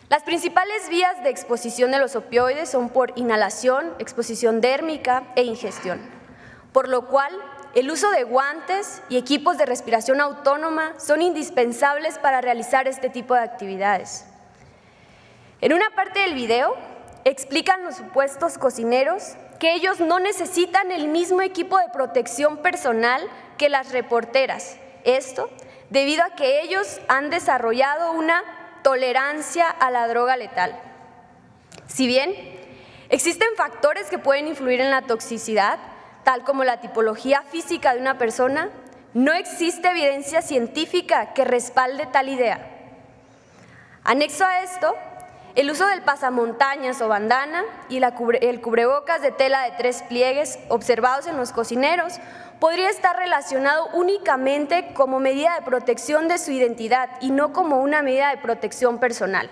Las principales vías de exposición de los opioides son por inhalación, exposición dérmica e ingestión, por lo cual el uso de guantes y equipos de respiración autónoma son indispensables para realizar este tipo de actividades. En una parte del video explican los supuestos cocineros que ellos no necesitan el mismo equipo de protección personal que las reporteras. Esto debido a que ellos han desarrollado una tolerancia a la droga letal. Si bien existen factores que pueden influir en la toxicidad, tal como la tipología física de una persona, no existe evidencia científica que respalde tal idea. Anexo a esto, el uso del pasamontañas o bandana y el cubrebocas de tela de 3 pliegues observados en los cocineros podría estar relacionado únicamente como medida de protección de su identidad y no como una medida de protección personal.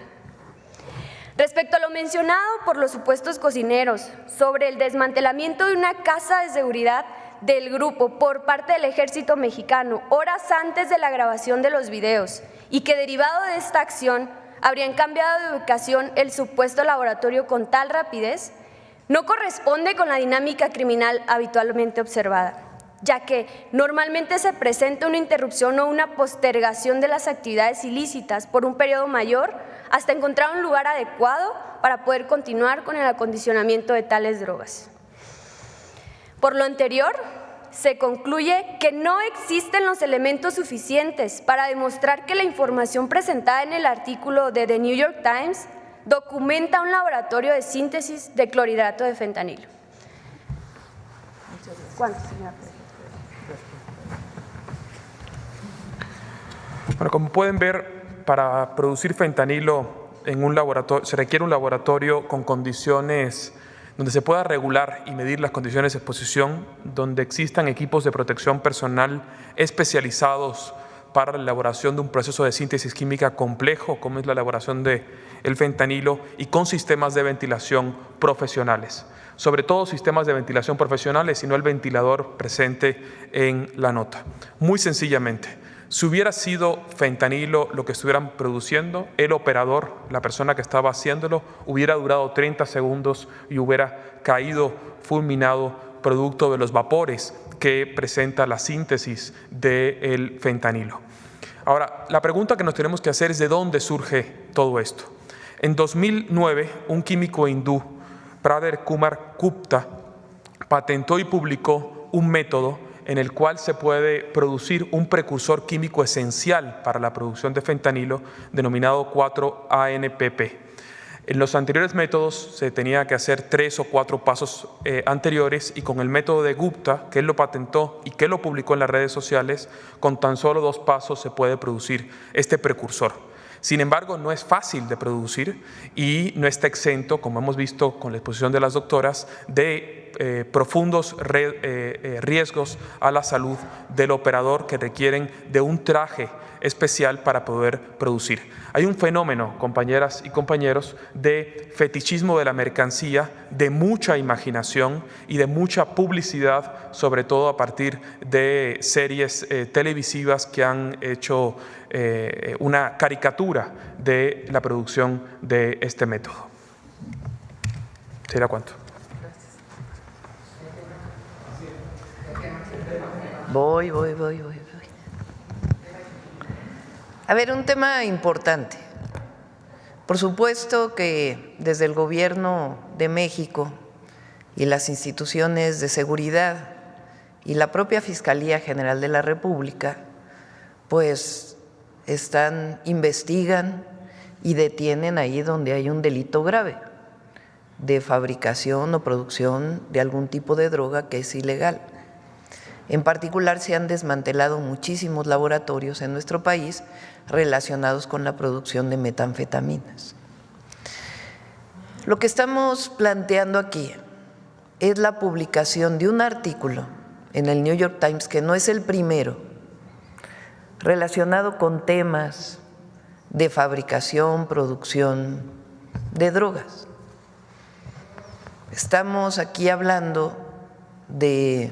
Respecto a lo mencionado por los supuestos cocineros sobre el desmantelamiento de una casa de seguridad del grupo por parte del Ejército Mexicano horas antes de la grabación de los videos y que derivado de esta acción habrían cambiado de ubicación el supuesto laboratorio con tal rapidez, no corresponde con la dinámica criminal habitualmente observada, ya que normalmente se presenta una interrupción o una postergación de las actividades ilícitas por un periodo mayor hasta encontrar un lugar adecuado para poder continuar con el acondicionamiento de tales drogas. Por lo anterior, se concluye que no existen los elementos suficientes para demostrar que la información presentada en el artículo de The New York Times documenta un laboratorio de síntesis de clorhidrato de fentanilo. ¿Cuánto, señora presidenta? Bueno, como pueden ver, para producir fentanilo en un laboratorio se requiere un laboratorio con condiciones donde se pueda regular y medir las condiciones de exposición, donde existan equipos de protección personal especializados para la elaboración de un proceso de síntesis química complejo, como es la elaboración del fentanilo, y con sistemas de ventilación profesionales. Sobre todo sistemas de ventilación profesionales y no el ventilador presente en la nota. Muy sencillamente, si hubiera sido fentanilo lo que estuvieran produciendo, el operador, la persona que estaba haciéndolo, hubiera durado 30 segundos y hubiera caído fulminado producto de los vapores que presenta la síntesis del fentanilo. Ahora, la pregunta que nos tenemos que hacer es ¿de dónde surge todo esto? En 2009, un químico hindú, Prader Kumar Gupta, patentó y publicó un método en el cual se puede producir un precursor químico esencial para la producción de fentanilo denominado 4-ANPP. En los anteriores métodos se tenía que hacer 3 o 4 pasos anteriores y con el método de Gupta, que él lo patentó y que lo publicó en las redes sociales, con tan solo 2 pasos se puede producir este precursor. Sin embargo, no es fácil de producir y no está exento, como hemos visto con la exposición de las doctoras, de profundos riesgos a la salud del operador que requieren de un traje especial para poder producir. Hay un fenómeno, compañeras y compañeros, de fetichismo de la mercancía, de mucha imaginación y de mucha publicidad, sobre todo a partir de series televisivas que han hecho una caricatura de la producción de este método. ¿Será cuánto? Voy. A ver, un tema importante. Por supuesto que desde el Gobierno de México y las instituciones de seguridad y la propia Fiscalía General de la República, pues investigan y detienen ahí donde hay un delito grave de fabricación o producción de algún tipo de droga que es ilegal. En particular, se han desmantelado muchísimos laboratorios en nuestro país relacionados con la producción de metanfetaminas. Lo que estamos planteando aquí es la publicación de un artículo en el New York Times, que no es el primero, relacionado con temas de fabricación, producción de drogas. Estamos aquí hablando de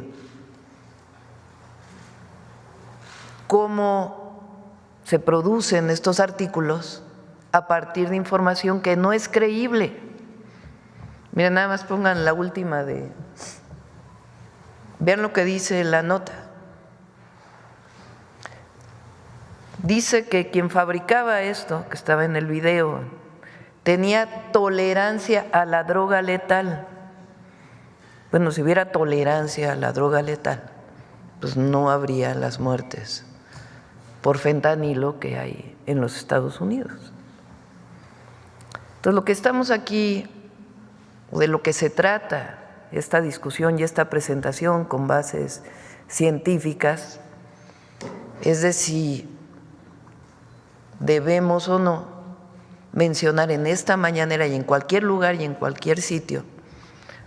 cómo se producen estos artículos a partir de información que no es creíble. Miren, nada más pongan la última vean lo que dice la nota. Dice que quien fabricaba esto, que estaba en el video, tenía tolerancia a la droga letal. Bueno, si hubiera tolerancia a la droga letal, pues no habría las muertes por fentanilo que hay en los Estados Unidos. Entonces, lo que estamos aquí, o de lo que se trata esta discusión y esta presentación con bases científicas, es de si debemos o no mencionar en esta mañanera y en cualquier lugar y en cualquier sitio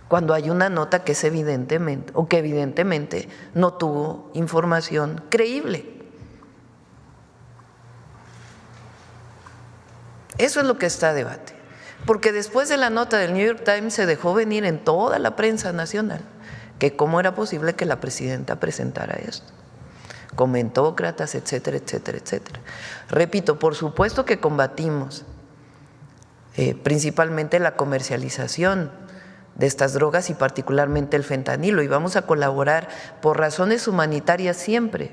cuando hay una nota que es evidentemente no tuvo información creíble. Eso es lo que está a debate, porque después de la nota del New York Times se dejó venir en toda la prensa nacional que cómo era posible que la presidenta presentara esto, comentócratas, etcétera, etcétera, etcétera. Repito, por supuesto que combatimos principalmente la comercialización de estas drogas y particularmente el fentanilo, y vamos a colaborar por razones humanitarias siempre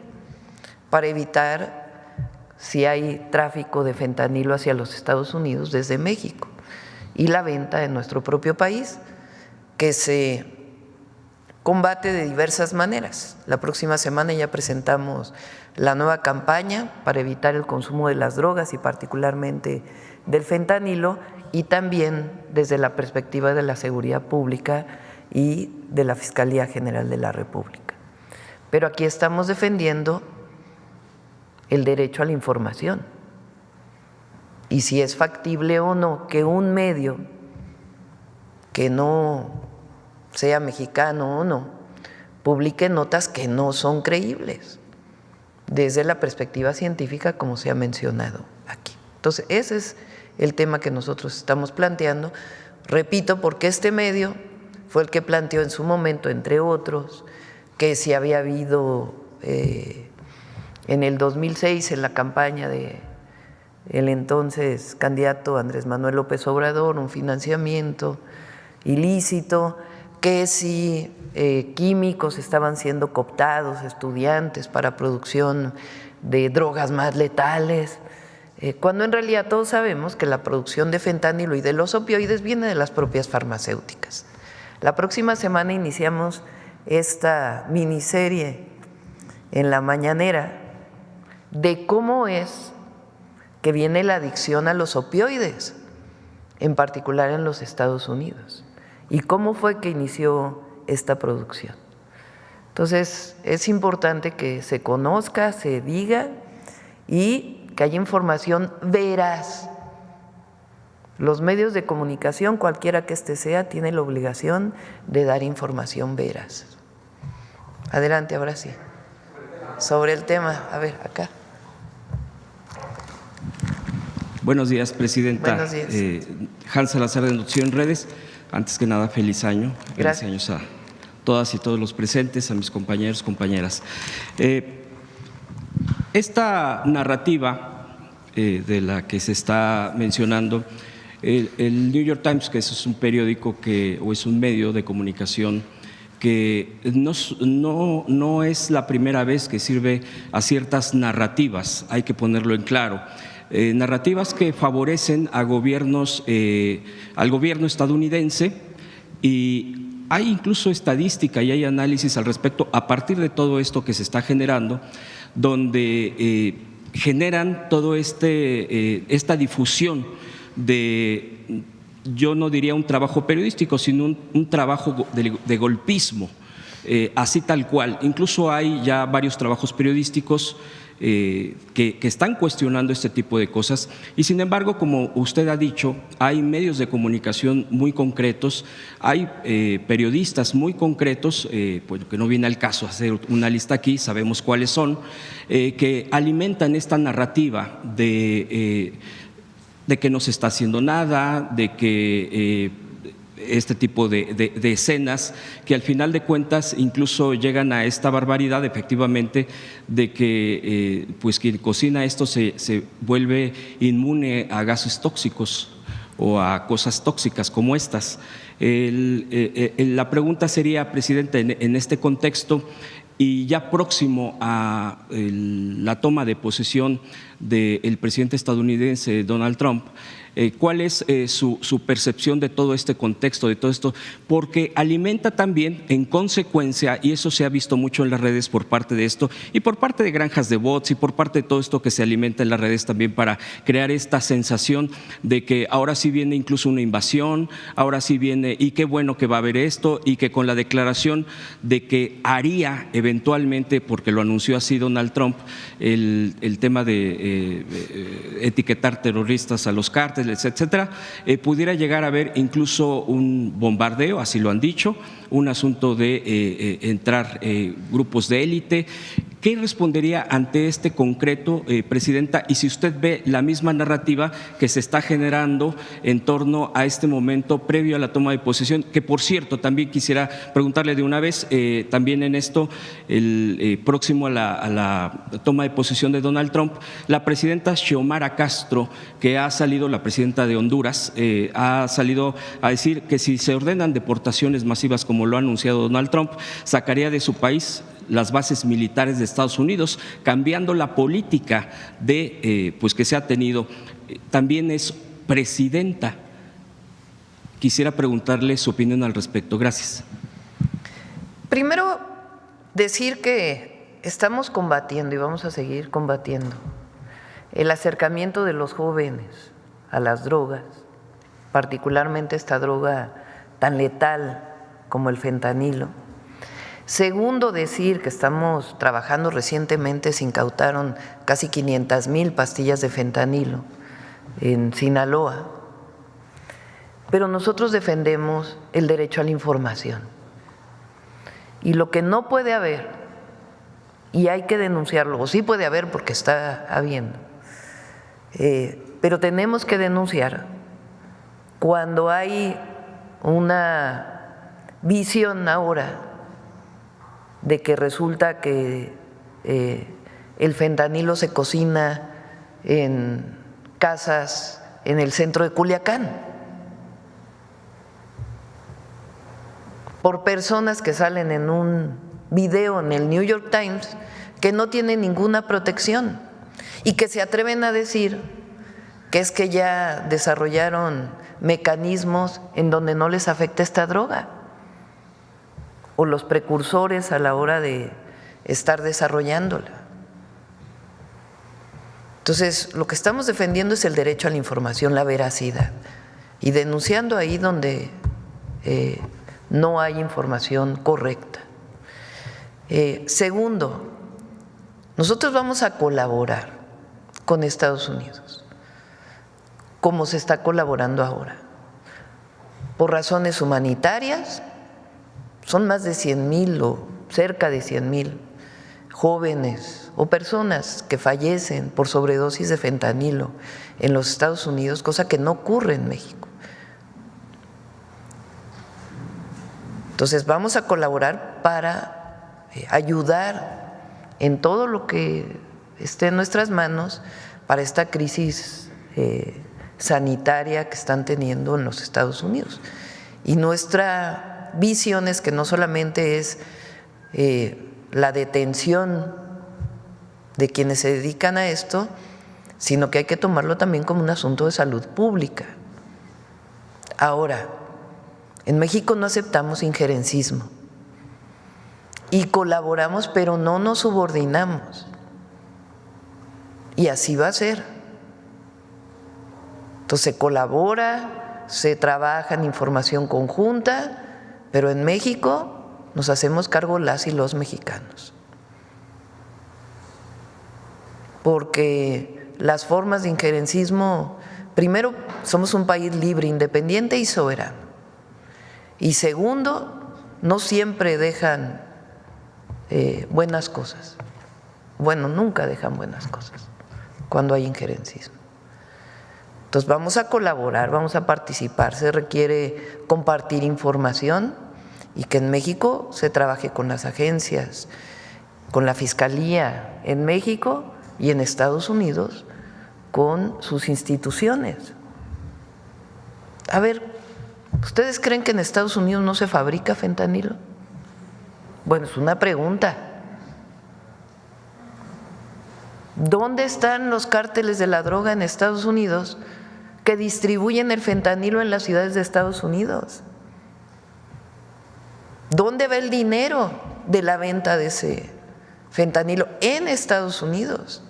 para evitar si hay tráfico de fentanilo hacia los Estados Unidos desde México y la venta en nuestro propio país, que se combate de diversas maneras. La próxima semana ya presentamos la nueva campaña para evitar el consumo de las drogas y particularmente del fentanilo, y también desde la perspectiva de la seguridad pública y de la Fiscalía General de la República. Pero aquí estamos defendiendo el derecho a la información y si es factible o no que un medio que no sea mexicano o no publique notas que no son creíbles desde la perspectiva científica, como se ha mencionado aquí. Entonces, ese es el tema que nosotros estamos planteando. Repito, porque este medio fue el que planteó en su momento, entre otros, que si había habido en el 2006, en la campaña de el entonces candidato Andrés Manuel López Obrador, un financiamiento ilícito, que si químicos estaban siendo cooptados, estudiantes para producción de drogas más letales, cuando en realidad todos sabemos que la producción de fentanilo y de los opioides viene de las propias farmacéuticas. La próxima semana iniciamos esta miniserie en la mañanera de cómo es que viene la adicción a los opioides, en particular en los Estados Unidos, y cómo fue que inició esta producción. Entonces, es importante que se conozca, se diga y que haya información veraz. Los medios de comunicación, cualquiera que éste sea, tiene la obligación de dar información veraz. Adelante, ahora sí. Sobre el tema, a ver, acá. Buenos días, Presidenta. Buenos días. Hans Salazar, de Notición Redes. Antes que nada, feliz año. Gracias. Feliz años a todas y todos los presentes, a mis compañeros, compañeras. Esta narrativa de la que se está mencionando, el New York Times, que es un periódico o es un medio de comunicación que no es la primera vez que sirve a ciertas narrativas, hay que ponerlo en claro. Narrativas que favorecen a gobiernos, al gobierno estadounidense, y hay incluso estadística y hay análisis al respecto a partir de todo esto que se está generando, donde generan todo esta difusión de, yo no diría un trabajo periodístico, sino un trabajo de golpismo, así tal cual. Incluso hay ya varios trabajos periodísticos que están cuestionando este tipo de cosas y sin embargo, como usted ha dicho, hay medios de comunicación muy concretos, hay periodistas muy concretos, pues que no viene al caso hacer una lista aquí, sabemos cuáles son, que alimentan esta narrativa de que no se está haciendo nada, de que este tipo de escenas que al final de cuentas incluso llegan a esta barbaridad efectivamente de que pues quien cocina esto se vuelve inmune a gases tóxicos o a cosas tóxicas como estas. La pregunta sería, presidente, en este contexto y ya próximo a la toma de posesión del presidente estadounidense Donald Trump, ¿cuál es su percepción de todo este contexto, de todo esto? Porque alimenta también en consecuencia, y eso se ha visto mucho en las redes por parte de esto, y por parte de granjas de bots y por parte de todo esto que se alimenta en las redes también para crear esta sensación de que ahora sí viene incluso una invasión, ahora sí viene, y qué bueno que va a haber esto, y que con la declaración de que haría eventualmente, porque lo anunció así Donald Trump, el tema de etiquetar terroristas a los cárteles, etcétera, pudiera llegar a haber incluso un bombardeo, así lo han dicho, un asunto de entrar grupos de élite. ¿Qué respondería ante este concreto, presidenta? Y si usted ve la misma narrativa que se está generando en torno a este momento previo a la toma de posesión, que por cierto también quisiera preguntarle de una vez, también en esto, próximo a la toma de posesión de Donald Trump, la presidenta Xiomara Castro, que ha salido, la presidenta de Honduras, ha salido a decir que si se ordenan deportaciones masivas como lo ha anunciado Donald Trump, sacaría de su país las bases militares de Estados Unidos, cambiando la política de pues que se ha tenido. También es presidenta. Quisiera preguntarle su opinión al respecto. Gracias. Primero, decir que estamos combatiendo y vamos a seguir combatiendo el acercamiento de los jóvenes a las drogas, particularmente esta droga tan letal como el fentanilo. Segundo, decir que estamos trabajando recientemente, se incautaron casi 500,000 pastillas de fentanilo en Sinaloa, pero nosotros defendemos el derecho a la información. Y lo que no puede haber, y hay que denunciarlo, o sí puede haber porque está habiendo, pero tenemos que denunciar cuando hay una visión ahora de que resulta que el fentanilo se cocina en casas en el centro de Culiacán por personas que salen en un video en el New York Times que no tienen ninguna protección y que se atreven a decir que es que ya desarrollaron mecanismos en donde no les afecta esta droga, o los precursores a la hora de estar desarrollándola. Entonces, lo que estamos defendiendo es el derecho a la información, la veracidad, y denunciando ahí donde no hay información correcta. Segundo, nosotros vamos a colaborar con Estados Unidos, como se está colaborando ahora, por razones humanitarias. Son más de 100,000 o cerca de 100,000 jóvenes o personas que fallecen por sobredosis de fentanilo en los Estados Unidos, cosa que no ocurre en México. Entonces vamos a colaborar para ayudar en todo lo que esté en nuestras manos para esta crisis sanitaria que están teniendo en los Estados Unidos. Y nuestra visión es que no solamente es la detención de quienes se dedican a esto, sino que hay que tomarlo también como un asunto de salud pública. Ahora, en México no aceptamos injerencismo y colaboramos, pero no nos subordinamos. Y así va a ser. Entonces se colabora, se trabaja en información conjunta, pero en México nos hacemos cargo las y los mexicanos. Porque las formas de injerencismo, primero, somos un país libre, independiente y soberano. Y segundo, no siempre dejan buenas cosas. Bueno, nunca dejan buenas cosas cuando hay injerencismo. Entonces vamos a colaborar, vamos a participar, se requiere compartir información y que en México se trabaje con las agencias, con la Fiscalía en México y en Estados Unidos con sus instituciones. A ver, ¿ustedes creen que en Estados Unidos no se fabrica fentanilo? Bueno, es una pregunta. ¿Dónde están los cárteles de la droga en Estados Unidos que distribuyen el fentanilo en las ciudades de Estados Unidos? ¿Dónde va el dinero de la venta de ese fentanilo en Estados Unidos?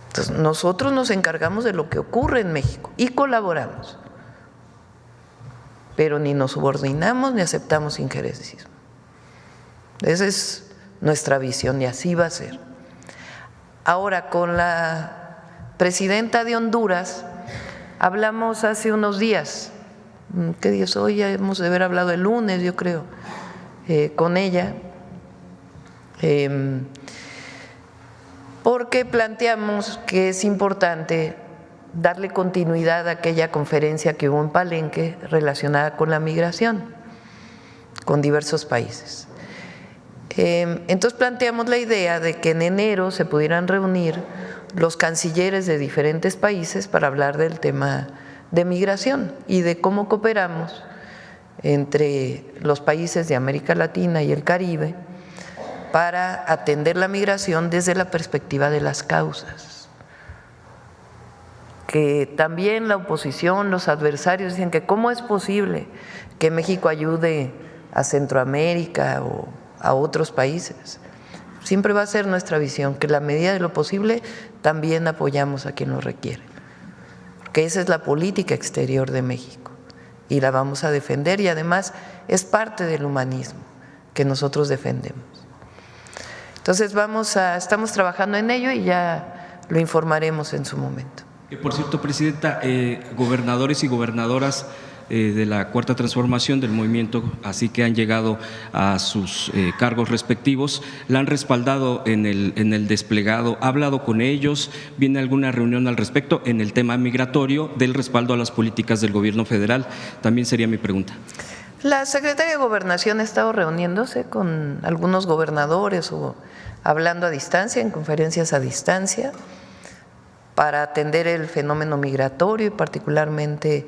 Entonces, nosotros nos encargamos de lo que ocurre en México y colaboramos, pero ni nos subordinamos ni aceptamos injerencismo. Esa es nuestra visión y así va a ser. Ahora, con la presidenta de Honduras, hablamos hace unos días, ¿qué día es hoy? Ya hemos de haber hablado el lunes, yo creo, con ella, porque planteamos que es importante darle continuidad a aquella conferencia que hubo en Palenque relacionada con la migración, con diversos países. Entonces planteamos la idea de que en enero se pudieran reunir los cancilleres de diferentes países para hablar del tema de migración y de cómo cooperamos entre los países de América Latina y el Caribe para atender la migración desde la perspectiva de las causas. Que también la oposición, los adversarios dicen que cómo es posible que México ayude a Centroamérica o a otros países. Siempre va a ser nuestra visión que en la medida de lo posible también apoyamos a quien lo requiere, porque esa es la política exterior de México y la vamos a defender y además es parte del humanismo que nosotros defendemos. Entonces estamos trabajando en ello y ya lo informaremos en su momento. Por cierto, Presidenta, gobernadores y gobernadoras de la Cuarta Transformación del movimiento, así que han llegado a sus cargos respectivos, la han respaldado en el desplegado, ha hablado con ellos, ¿viene alguna reunión al respecto en el tema migratorio del respaldo a las políticas del gobierno federal? También sería mi pregunta. La Secretaría de Gobernación ha estado reuniéndose con algunos gobernadores o hablando a distancia, en conferencias a distancia, para atender el fenómeno migratorio y particularmente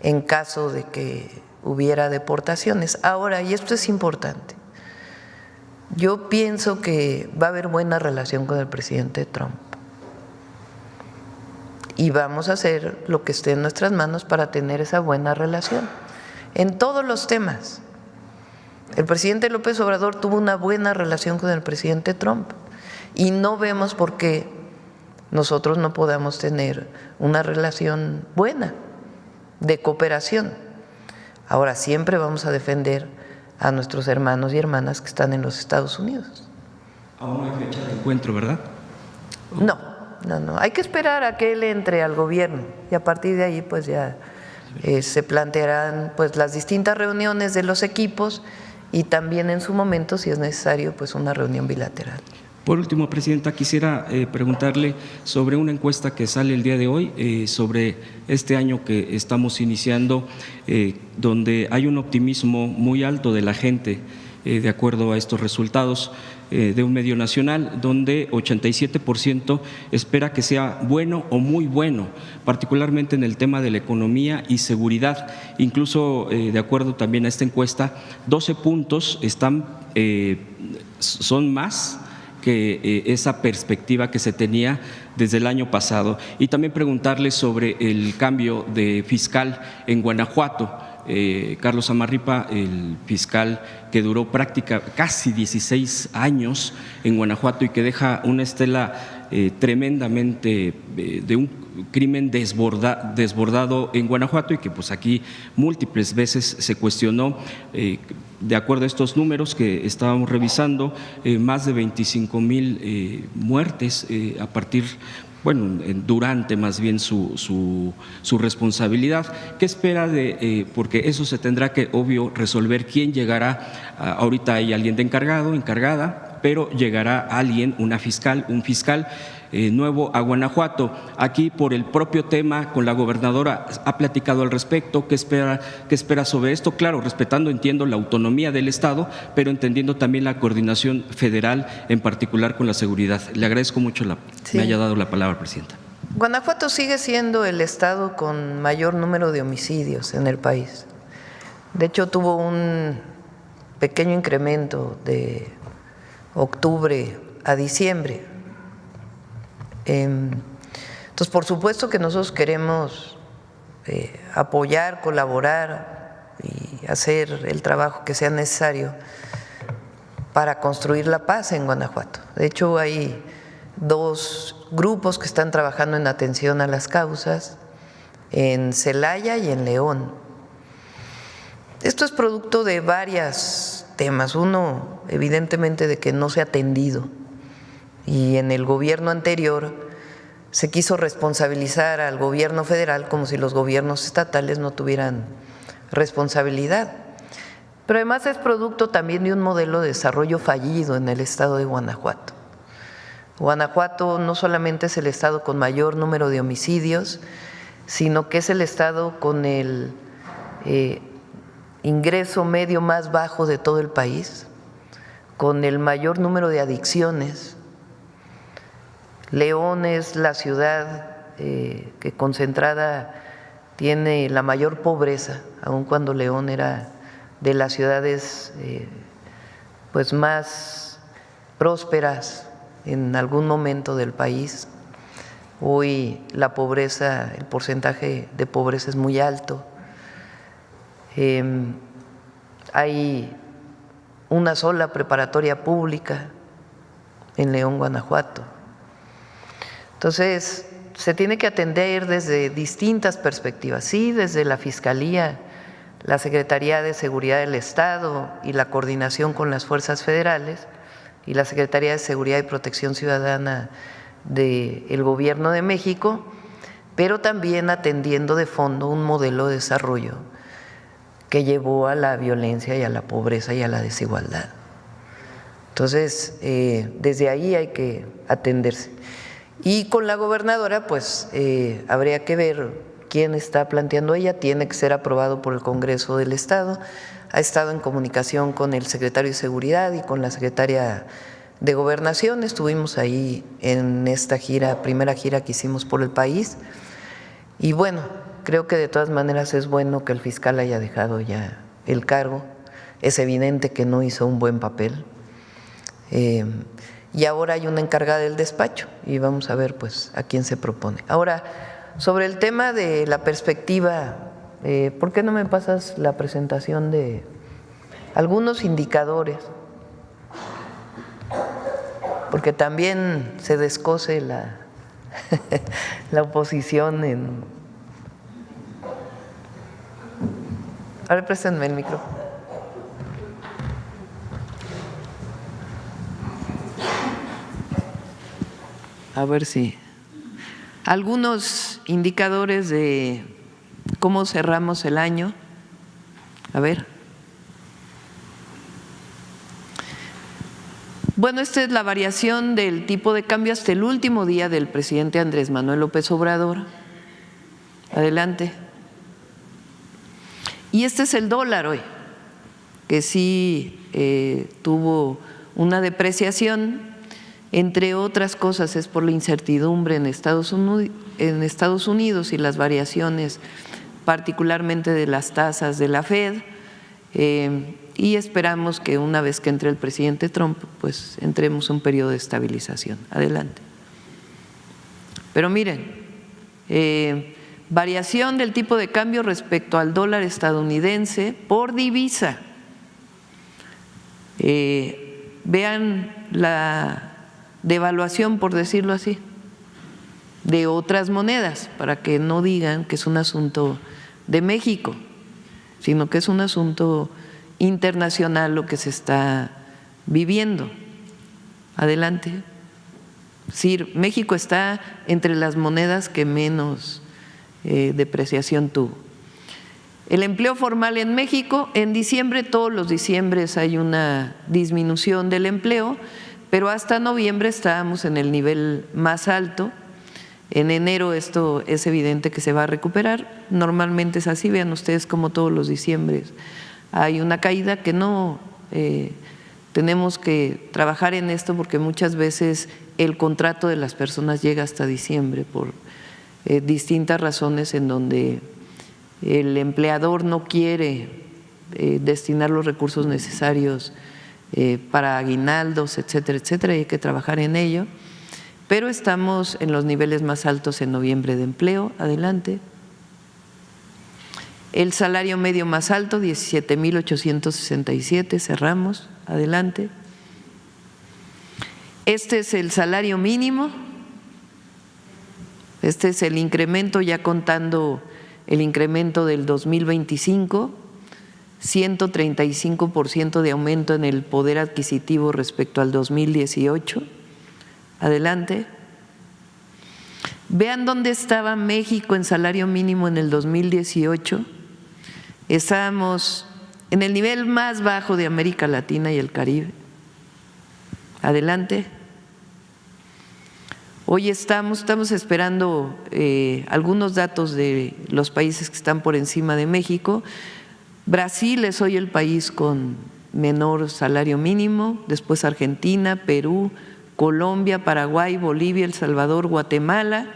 en caso de que hubiera deportaciones. Ahora, y esto es importante, yo pienso que va a haber buena relación con el presidente Trump y vamos a hacer lo que esté en nuestras manos para tener esa buena relación en todos los temas. El presidente López Obrador tuvo una buena relación con el presidente Trump y no vemos por qué nosotros no podamos tener una relación buena de cooperación. Ahora siempre vamos a defender a nuestros hermanos y hermanas que están en los Estados Unidos. Aún no hay fecha de encuentro, ¿verdad? No, hay que esperar a que él entre al gobierno y a partir de ahí pues ya se plantearán pues las distintas reuniones de los equipos y también en su momento, si es necesario, pues una reunión bilateral. Por último, Presidenta, quisiera preguntarle sobre una encuesta que sale el día de hoy, sobre este año que estamos iniciando, donde hay un optimismo muy alto de la gente, de acuerdo a estos resultados de un medio nacional, donde 87% espera que sea bueno o muy bueno, particularmente en el tema de la economía y seguridad. Incluso, de acuerdo también a esta encuesta, 12 puntos son más que esa perspectiva que se tenía desde el año pasado. Y también preguntarle sobre el cambio de fiscal en Guanajuato, Carlos Amarripa, el fiscal que duró casi 16 años en Guanajuato y que deja una estela tremendamente de un crimen desbordado en Guanajuato y que pues aquí múltiples veces se cuestionó. De acuerdo a estos números que estábamos revisando, más de 25,000 muertes a partir, durante más bien su responsabilidad. ¿Qué espera porque eso se tendrá que, obvio, resolver quién llegará? Ahorita hay alguien de encargada, pero llegará alguien, un fiscal nuevo a Guanajuato. Aquí, por el propio tema, con la gobernadora ha platicado al respecto. ¿Qué espera sobre esto? Claro, respetando, entiendo, la autonomía del Estado, pero entendiendo también la coordinación federal, en particular con la seguridad. Le agradezco mucho me haya dado la palabra, Presidenta. Guanajuato sigue siendo el estado con mayor número de homicidios en el país. De hecho, tuvo un pequeño incremento de octubre a diciembre. Entonces, por supuesto que nosotros queremos apoyar, colaborar y hacer el trabajo que sea necesario para construir la paz en Guanajuato. De hecho, hay 2 grupos que están trabajando en atención a las causas, en Celaya y en León. Esto es producto de varios temas. Uno, evidentemente, de que no se ha atendido. Y en el gobierno anterior se quiso responsabilizar al gobierno federal como si los gobiernos estatales no tuvieran responsabilidad. Pero además es producto también de un modelo de desarrollo fallido en el estado de Guanajuato. Guanajuato no solamente es el estado con mayor número de homicidios, sino que es el estado con el ingreso medio más bajo de todo el país, con el mayor número de adicciones. León es la ciudad que concentrada tiene la mayor pobreza, aun cuando León era de las ciudades más prósperas en algún momento del país. Hoy la pobreza, el porcentaje de pobreza es muy alto. Hay una sola preparatoria pública en León, Guanajuato. Entonces, se tiene que atender desde distintas perspectivas, sí, desde la Fiscalía, la Secretaría de Seguridad del Estado y la coordinación con las fuerzas federales y la Secretaría de Seguridad y Protección Ciudadana del Gobierno de México, pero también atendiendo de fondo un modelo de desarrollo que llevó a la violencia y a la pobreza y a la desigualdad. Entonces, desde ahí hay que atenderse. Y con la gobernadora, habría que ver quién está planteando ella, tiene que ser aprobado por el Congreso del Estado. Ha estado en comunicación con el secretario de Seguridad y con la secretaria de Gobernación. Estuvimos ahí en esta primera gira que hicimos por el país. Y creo que de todas maneras es bueno que el fiscal haya dejado ya el cargo. Es evidente que no hizo un buen papel. Y ahora hay una encargada del despacho y vamos a ver a quién se propone. Ahora, sobre el tema de la perspectiva, ¿por qué no me pasas la presentación de algunos indicadores? Porque también se descoce la oposición A ver, préstenme el micrófono. A ver si algunos indicadores de cómo cerramos el año. A ver. Esta es la variación del tipo de cambio hasta el último día del presidente Andrés Manuel López Obrador. Adelante. Y este es el dólar hoy, que sí tuvo una depreciación. Entre otras cosas es por la incertidumbre en Estados Unidos y las variaciones particularmente de las tasas de la Fed, y esperamos que una vez que entre el presidente Trump, entremos en un periodo de estabilización. Adelante. Pero miren, variación del tipo de cambio respecto al dólar estadounidense por divisa. Vean la devaluación, por decirlo así, de otras monedas, para que no digan que es un asunto de México, sino que es un asunto internacional lo que se está viviendo. Adelante. Sí, México está entre las monedas que menos depreciación tuvo. El empleo formal en México, en diciembre, todos los diciembres hay una disminución del empleo, pero hasta noviembre estábamos en el nivel más alto. En enero esto es evidente que se va a recuperar, normalmente es así, vean ustedes como todos los diciembres hay una caída que no tenemos que trabajar en esto porque muchas veces el contrato de las personas llega hasta diciembre por distintas razones en donde el empleador no quiere destinar los recursos necesarios para aguinaldos, etcétera, etcétera, y hay que trabajar en ello. Pero estamos en los niveles más altos en noviembre de empleo. Adelante. El salario medio más alto, 17,867, cerramos. Adelante. Este es el salario mínimo. Este es el incremento, ya contando el incremento del 2025, 135% de aumento en el poder adquisitivo respecto al 2018. Adelante. Vean dónde estaba México en salario mínimo en el 2018. Estábamos en el nivel más bajo de América Latina y el Caribe. Adelante. Hoy estamos esperando algunos datos de los países que están por encima de México. Brasil es hoy el país con menor salario mínimo, después Argentina, Perú, Colombia, Paraguay, Bolivia, El Salvador, Guatemala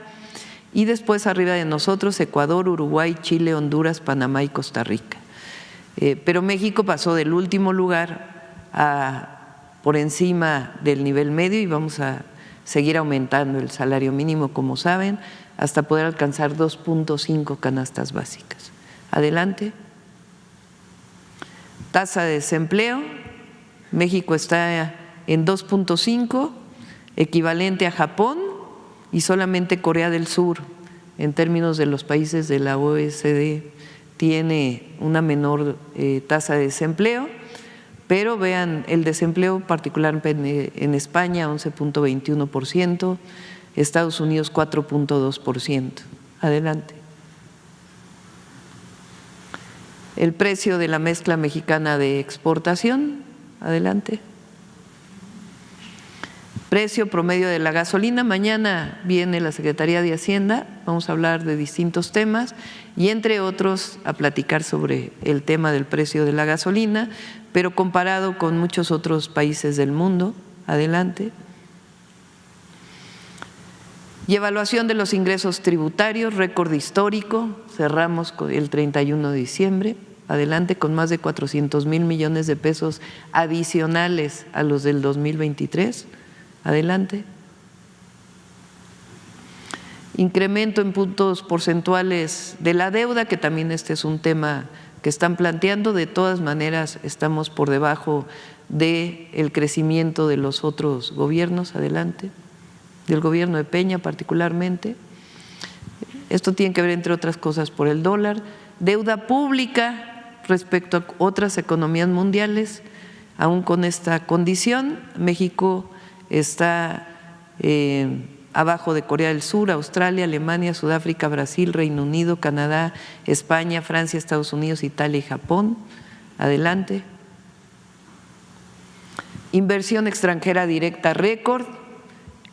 y después arriba de nosotros Ecuador, Uruguay, Chile, Honduras, Panamá y Costa Rica. Pero México pasó del último lugar por encima del nivel medio y vamos a seguir aumentando el salario mínimo, como saben, hasta poder alcanzar 2.5 canastas básicas. Adelante. Tasa de desempleo, México está en 2.5, equivalente a Japón y solamente Corea del Sur, en términos de los países de la OECD, tiene una menor tasa de desempleo. Pero vean el desempleo particular en España 11.21%, Estados Unidos 4.2%. Adelante. El precio de la mezcla mexicana de exportación. Adelante. Precio promedio de la gasolina. Mañana viene la Secretaría de Hacienda, vamos a hablar de distintos temas y entre otros a platicar sobre el tema del precio de la gasolina, pero comparado con muchos otros países del mundo. Adelante. Y evaluación de los ingresos tributarios, récord histórico, cerramos el 31 de diciembre. Adelante, con más de 400,000 millones de pesos adicionales a los del 2023. Adelante. Incremento en puntos porcentuales de la deuda, que también este es un tema que están planteando. De todas maneras, estamos por debajo del crecimiento de los otros gobiernos. Adelante. Del gobierno de Peña particularmente. Esto tiene que ver, entre otras cosas, por el dólar. Deuda pública respecto a otras economías mundiales. Aún con esta condición, México está abajo de Corea del Sur, Australia, Alemania, Sudáfrica, Brasil, Reino Unido, Canadá, España, Francia, Estados Unidos, Italia y Japón. Adelante. Inversión extranjera directa récord,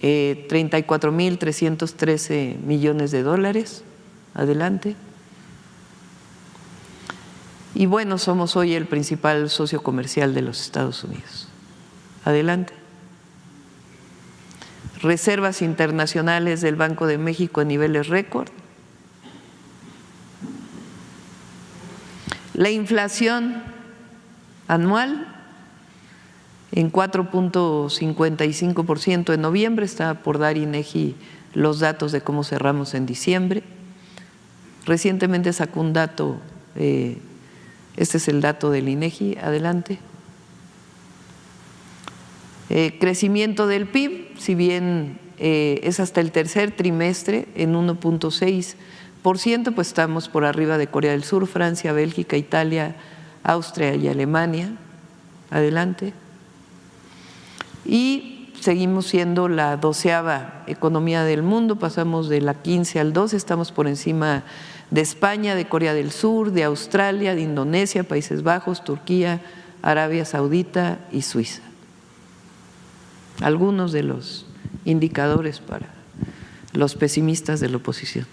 34,313 millones de dólares. Adelante. Y bueno, somos hoy el principal socio comercial de los Estados Unidos. Adelante. Reservas internacionales del Banco de México en niveles récord. La inflación anual en 4.55% en noviembre, está por dar INEGI los datos de cómo cerramos en diciembre. recientemente sacó un dato, este es el dato del INEGI, adelante. Crecimiento del PIB, si bien es hasta el tercer trimestre en 1.6%, pues estamos por arriba de Corea del Sur, Francia, Bélgica, Italia, Austria y Alemania. Adelante. Y seguimos siendo la 12ª economía del mundo, pasamos de la 15 al 12, estamos por encima de España, de Corea del Sur, de Australia, de Indonesia, Países Bajos, Turquía, Arabia Saudita y Suiza. Algunos de los indicadores para los pesimistas de la oposición.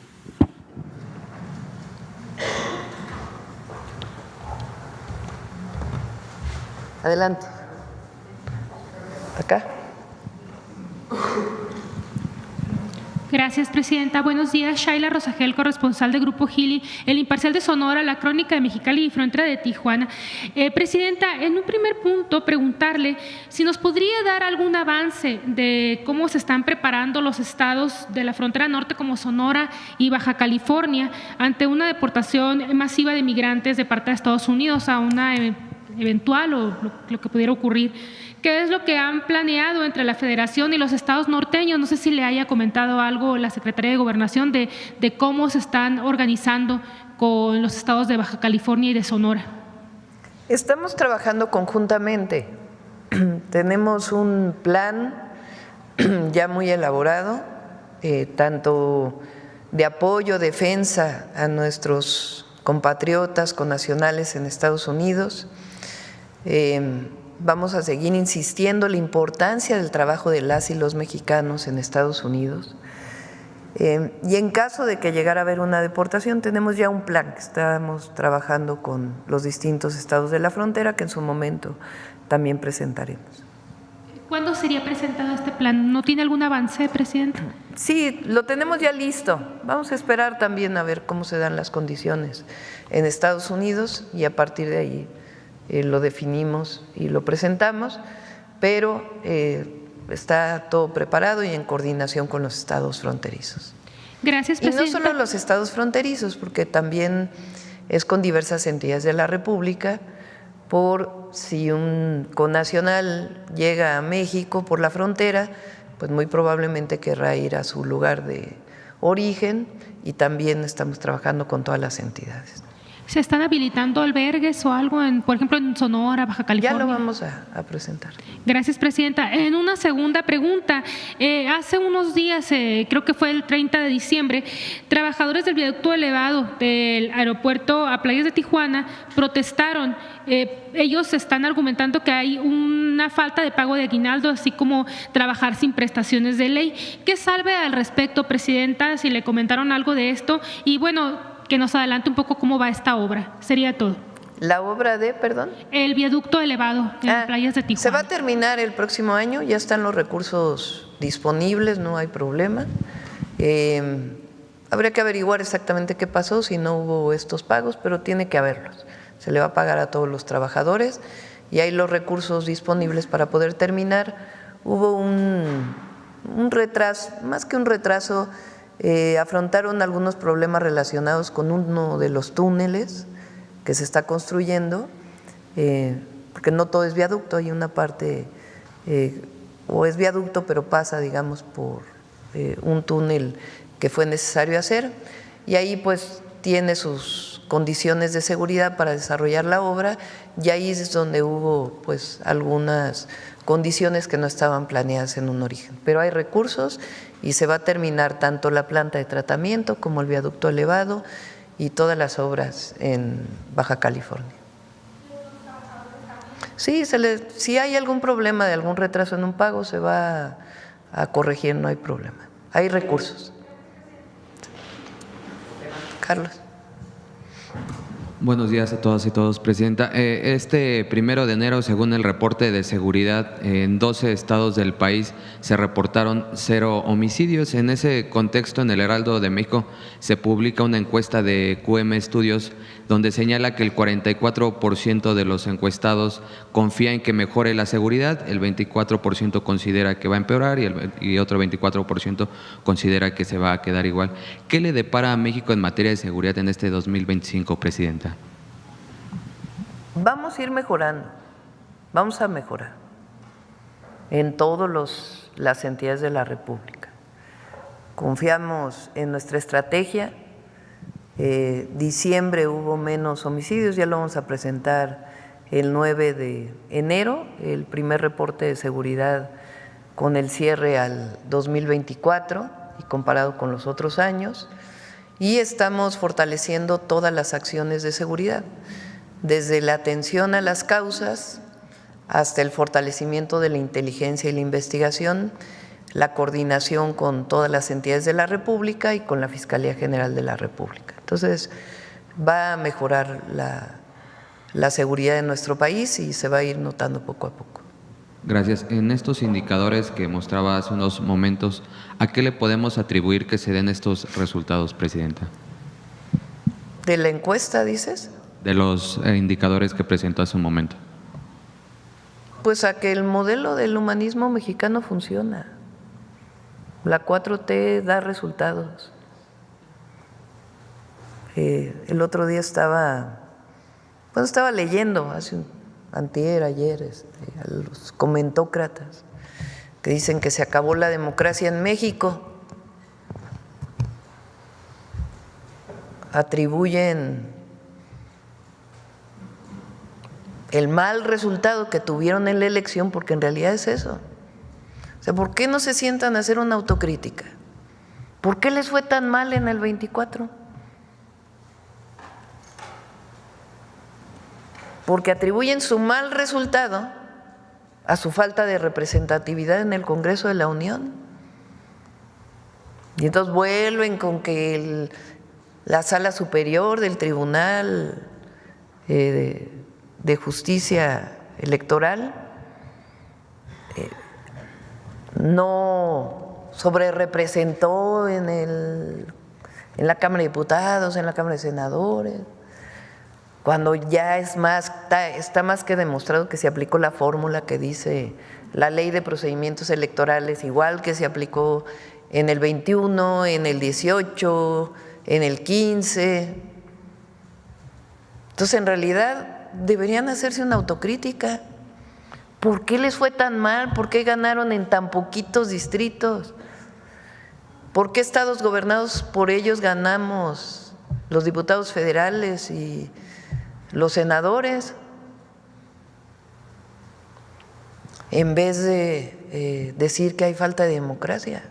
Adelante. Acá. Gracias, presidenta. Buenos días. Shaila Rosagel, corresponsal de Grupo Gili, El Imparcial de Sonora, La Crónica de Mexicali y Frontera de Tijuana. Presidenta, en un primer punto, preguntarle si nos podría dar algún avance de cómo se están preparando los estados de la frontera norte como Sonora y Baja California ante una deportación masiva de migrantes de parte de Estados Unidos a una eventual o lo que pudiera ocurrir. ¿Qué es lo que han planeado entre la Federación y los estados norteños? No sé si le haya comentado algo la Secretaría de Gobernación de cómo se están organizando con los estados de Baja California y de Sonora. Estamos trabajando conjuntamente. Tenemos un plan ya muy elaborado, tanto de apoyo, defensa a nuestros compatriotas connacionales en Estados Unidos. Vamos a seguir insistiendo en la importancia del trabajo de las y los mexicanos en Estados Unidos. Y en caso de que llegara a haber una deportación, tenemos ya un plan que estamos trabajando con los distintos estados de la frontera, que en su momento también presentaremos. ¿Cuándo sería presentado este plan? ¿No tiene algún avance, presidenta? Sí, lo tenemos ya listo. Vamos a esperar también a ver cómo se dan las condiciones en Estados Unidos y a partir de ahí lo definimos y lo presentamos, pero está todo preparado y en coordinación con los estados fronterizos. Gracias, presidenta. Y no solo los estados fronterizos, porque también es con diversas entidades de la República, por si un connacional llega a México por la frontera, pues muy probablemente querrá ir a su lugar de origen y también estamos trabajando con todas las entidades. ¿Se están habilitando albergues o algo, por ejemplo, en Sonora, Baja California? Ya lo vamos a presentar. Gracias, presidenta. En una segunda pregunta, hace unos días, creo que fue el 30 de diciembre, trabajadores del viaducto elevado del aeropuerto a Playas de Tijuana protestaron. Ellos están argumentando que hay una falta de pago de aguinaldo, así como trabajar sin prestaciones de ley. ¿Qué sabe al respecto, presidenta? Si le comentaron algo de esto. Y bueno, que nos adelante un poco cómo va esta obra. Sería todo. ¿La obra de, perdón? El viaducto elevado en Playas de Tijuana. Se va a terminar el próximo año, ya están los recursos disponibles, no hay problema. Habría que averiguar exactamente qué pasó si no hubo estos pagos, pero tiene que haberlos. Se le va a pagar a todos los trabajadores y hay los recursos disponibles para poder terminar. Hubo un retraso, más que un retraso, afrontaron algunos problemas relacionados con uno de los túneles que se está construyendo, porque no todo es viaducto, hay una parte, o es viaducto, pero pasa, digamos, por un túnel que fue necesario hacer, y ahí pues tiene sus condiciones de seguridad para desarrollar la obra, y ahí es donde hubo pues algunas condiciones que no estaban planeadas en un origen. Pero hay recursos y se va a terminar tanto la planta de tratamiento como el viaducto elevado y todas las obras en Baja California. Sí, si hay algún problema de algún retraso en un pago, se va a corregir, no hay problema. Hay recursos. Carlos. Buenos días a todas y todos, Presidenta. Este 1 de enero, según el reporte de seguridad, en 12 estados del país se reportaron 0 homicidios. En ese contexto, en el Heraldo de México se publica una encuesta de QM Estudios donde señala que el 44% de los encuestados confía en que mejore la seguridad, el 24% considera que va a empeorar y otro 24% considera que se va a quedar igual. ¿Qué le depara a México en materia de seguridad en este 2025, Presidenta? Vamos a ir mejorando, vamos a mejorar en todas las entidades de la República. Confiamos en nuestra estrategia. Diciembre hubo menos homicidios, ya lo vamos a presentar el 9 de enero, el primer reporte de seguridad con el cierre al 2024 y comparado con los otros años, y estamos fortaleciendo todas las acciones de seguridad, desde la atención a las causas hasta el fortalecimiento de la inteligencia y la investigación, la coordinación con todas las entidades de la República y con la Fiscalía General de la República. Entonces, va a mejorar la seguridad de nuestro país y se va a ir notando poco a poco. Gracias. En estos indicadores que mostraba hace unos momentos, ¿a qué le podemos atribuir que se den estos resultados, Presidenta? ¿De la encuesta, dices? De los indicadores que presentó hace un momento. Pues a que el modelo del humanismo mexicano funciona. La 4T da resultados. El otro día estaba leyendo, ayer, a los comentócratas que dicen que se acabó la democracia en México. Atribuyen el mal resultado que tuvieron en la elección, porque en realidad es eso. O sea, ¿por qué no se sientan a hacer una autocrítica? ¿Por qué les fue tan mal en el 24? Porque atribuyen su mal resultado a su falta de representatividad en el Congreso de la Unión. Y entonces vuelven con que la Sala Superior del Tribunal de Justicia Electoral no sobrerepresentó en la Cámara de Diputados, en la Cámara de Senadores, cuando ya está más que demostrado que se aplicó la fórmula que dice la Ley de Procedimientos Electorales, igual que se aplicó en el 21, en el 18, en el 15. Entonces, en realidad, deberían hacerse una autocrítica. ¿Por qué les fue tan mal? ¿Por qué ganaron en tan poquitos distritos? ¿Por qué estados gobernados por ellos ganamos los diputados federales y los senadores? En vez de decir que hay falta de democracia,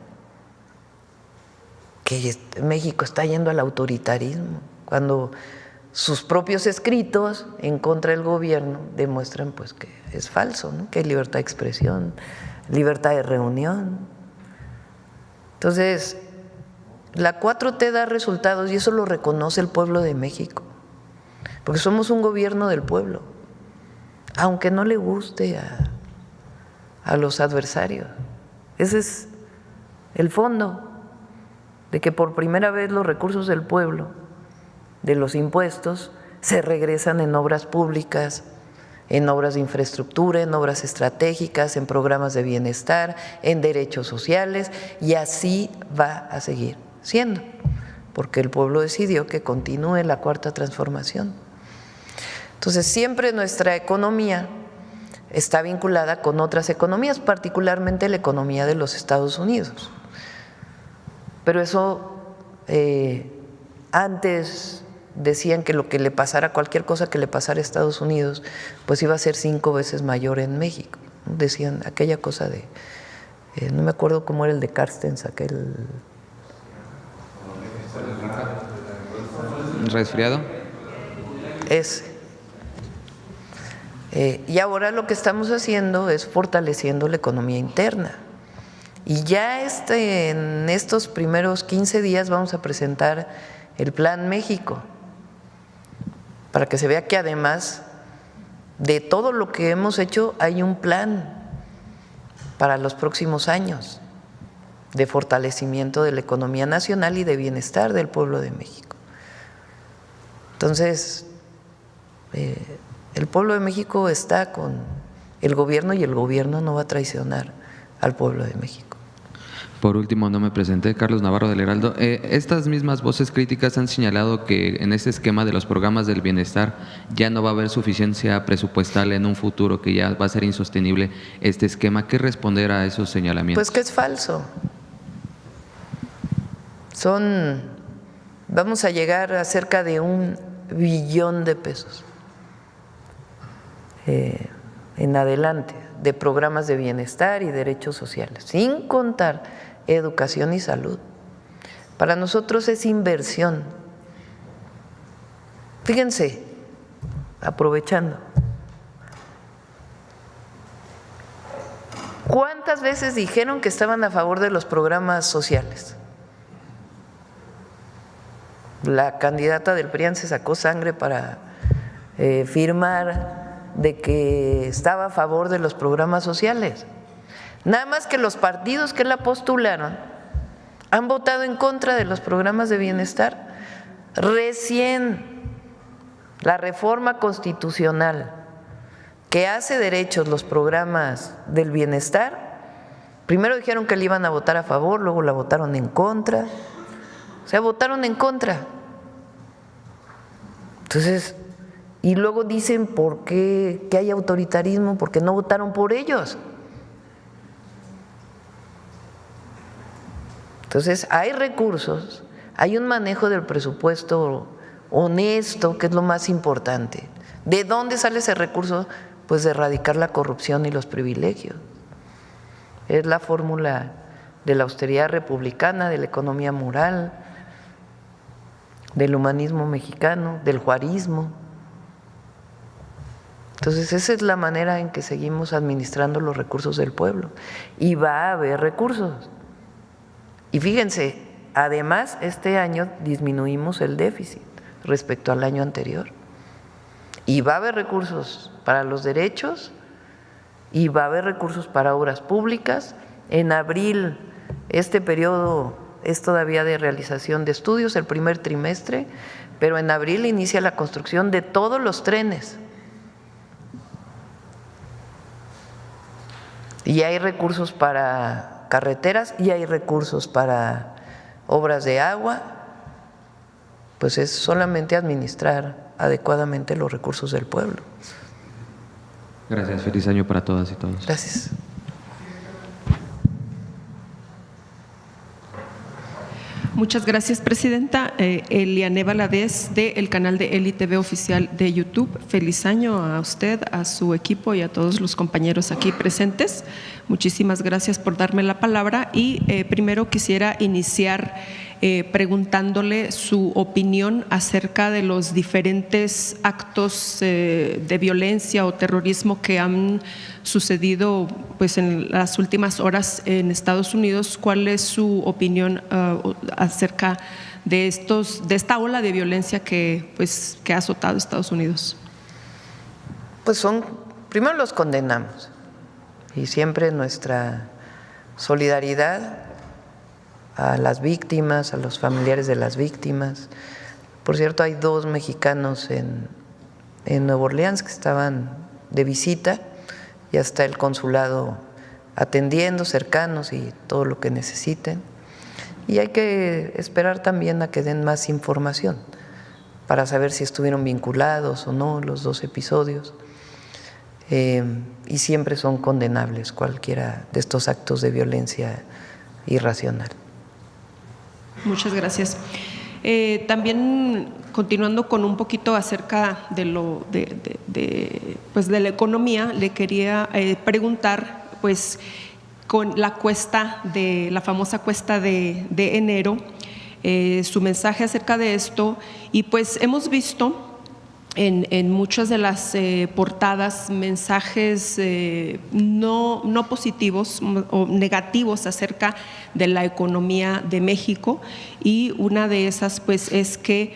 que México está yendo al autoritarismo, cuando sus propios escritos en contra del gobierno demuestran pues que es falso, ¿no? Que hay libertad de expresión, libertad de reunión. Entonces, la 4T da resultados y eso lo reconoce el pueblo de México, porque somos un gobierno del pueblo, aunque no le guste a los adversarios. Ese es el fondo, de que por primera vez los recursos del pueblo, de los impuestos, se regresan en obras públicas, en obras de infraestructura, en obras estratégicas, en programas de bienestar, en derechos sociales, y así va a seguir siendo, porque el pueblo decidió que continúe la cuarta transformación. Entonces, siempre nuestra economía está vinculada con otras economías, particularmente la economía de los Estados Unidos. Pero eso, antes decían que lo que le pasara, cualquier cosa que le pasara a Estados Unidos, pues iba a ser 5 veces mayor en México. Decían aquella cosa de, no me acuerdo cómo era el de Carstens, aquel… ¿Resfriado? Ese. Y ahora lo que estamos haciendo es fortaleciendo la economía interna. Y ya en estos primeros 15 días vamos a presentar el Plan México. para que se vea que además de todo lo que hemos hecho hay un plan para los próximos años de fortalecimiento de la economía nacional y de bienestar del pueblo de México. Entonces, el pueblo de México está con el gobierno y el gobierno no va a traicionar al pueblo de México. Por último, no me presenté, Carlos Navarro del Heraldo. Estas mismas voces críticas han señalado que en este esquema de los programas del bienestar ya no va a haber suficiencia presupuestal en un futuro, que ya va a ser insostenible este esquema. ¿Qué responder a esos señalamientos? Pues que es falso. Vamos a llegar a cerca de 1 billón de pesos en adelante de programas de bienestar y derechos sociales, sin contar educación y salud. Para nosotros es inversión. Fíjense, aprovechando, ¿cuántas veces dijeron que estaban a favor de los programas sociales? La candidata del PRIAN se sacó sangre para firmar de que estaba a favor de los programas sociales. Nada más que los partidos que la postularon han votado en contra de los programas de bienestar. Recién la reforma constitucional que hace derechos los programas del bienestar, primero dijeron que le iban a votar a favor, luego la votaron en contra. O sea, votaron en contra. Entonces, y luego dicen por qué que hay autoritarismo, porque no votaron por ellos. Entonces, hay recursos, hay un manejo del presupuesto honesto, que es lo más importante. ¿De dónde sale ese recurso? Pues de erradicar la corrupción y los privilegios. Es la fórmula de la austeridad republicana, de la economía moral, del humanismo mexicano, del juarismo. Entonces, esa es la manera en que seguimos administrando los recursos del pueblo. Y va a haber recursos. Y fíjense, además, este año disminuimos el déficit respecto al año anterior. Y va a haber recursos para los derechos y va a haber recursos para obras públicas. En abril, este periodo es todavía de realización de estudios, el primer trimestre, pero en abril inicia la construcción de todos los trenes. Y hay recursos para carreteras y hay recursos para obras de agua, pues es solamente administrar adecuadamente los recursos del pueblo. Gracias, feliz año para todas y todos. Gracias. Muchas gracias, Presidenta. Eliane Valadez, del canal de Eli TV Oficial de YouTube. Feliz año a usted, a su equipo y a todos los compañeros aquí presentes. Muchísimas gracias por darme la palabra y primero quisiera iniciar preguntándole su opinión acerca de los diferentes actos de violencia o terrorismo que han sucedido pues en las últimas horas en Estados Unidos. ¿Cuál es su opinión acerca de esta ola de violencia que ha azotado Estados Unidos? Pues primero los condenamos y siempre nuestra solidaridad a las víctimas, a los familiares de las víctimas. Por cierto, hay 2 mexicanos en Nueva Orleans que estaban de visita y hasta el consulado atendiendo, cercanos y todo lo que necesiten. Y hay que esperar también a que den más información para saber si estuvieron vinculados o no los 2 episodios. Y siempre son condenables cualquiera de estos actos de violencia irracional. Muchas gracias. También continuando con un poquito acerca de la economía, le quería preguntar, pues, con la famosa cuesta de enero, su mensaje acerca de esto. Y pues hemos visto en muchas de las portadas mensajes no positivos o negativos acerca de la economía de México, y una de esas pues es que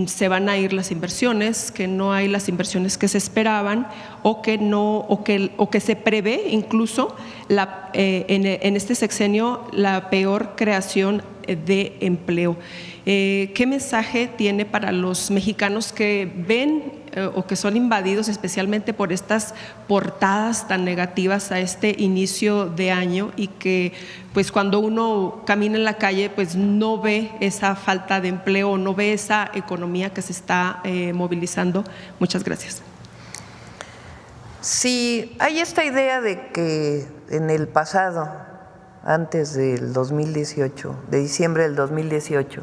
se van a ir las inversiones, que no hay las inversiones que se esperaban, o que se prevé incluso en este sexenio la peor creación de empleo. ¿Qué mensaje tiene para los mexicanos que ven o que son invadidos especialmente por estas portadas tan negativas a este inicio de año, y que pues cuando uno camina en la calle pues no ve esa falta de empleo, no ve esa economía que se está movilizando? Muchas gracias. Sí, hay esta idea de que en el pasado, antes del 2018, de diciembre del 2018,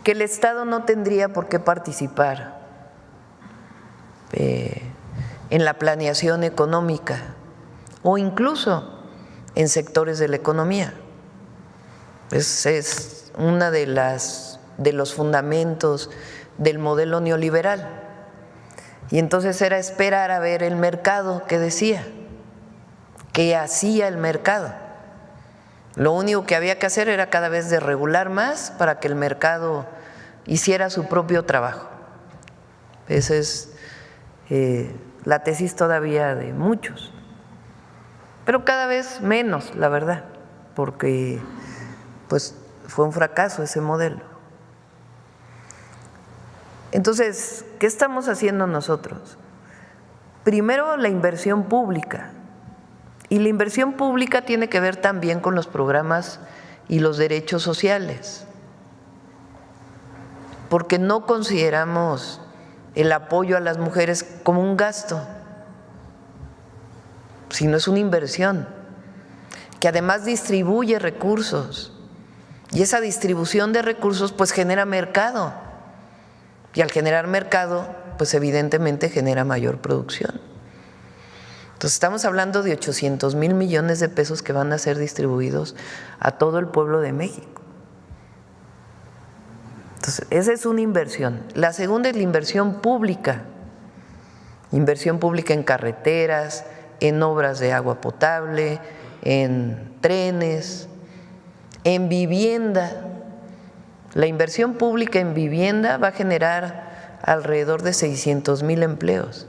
que el Estado no tendría por qué participar en la planeación económica o incluso en sectores de la economía. Es una de los fundamentos del modelo neoliberal. Y entonces era esperar a ver el mercado qué decía, qué hacía el mercado. Lo único que había que hacer era cada vez desregular más para que el mercado hiciera su propio trabajo. Esa es la tesis todavía de muchos, pero cada vez menos, la verdad, porque pues fue un fracaso ese modelo. Entonces, ¿qué estamos haciendo nosotros? Primero, la inversión pública. Y la inversión pública tiene que ver también con los programas y los derechos sociales, porque no consideramos el apoyo a las mujeres como un gasto, sino es una inversión que además distribuye recursos, y esa distribución de recursos pues genera mercado, y al generar mercado pues evidentemente genera mayor producción. Entonces estamos hablando de 800,000 millones de pesos que van a ser distribuidos a todo el pueblo de México. Entonces esa es una inversión. La segunda es la inversión pública en carreteras, en obras de agua potable, en trenes, en vivienda. La inversión pública en vivienda va a generar alrededor de 600,000 empleos.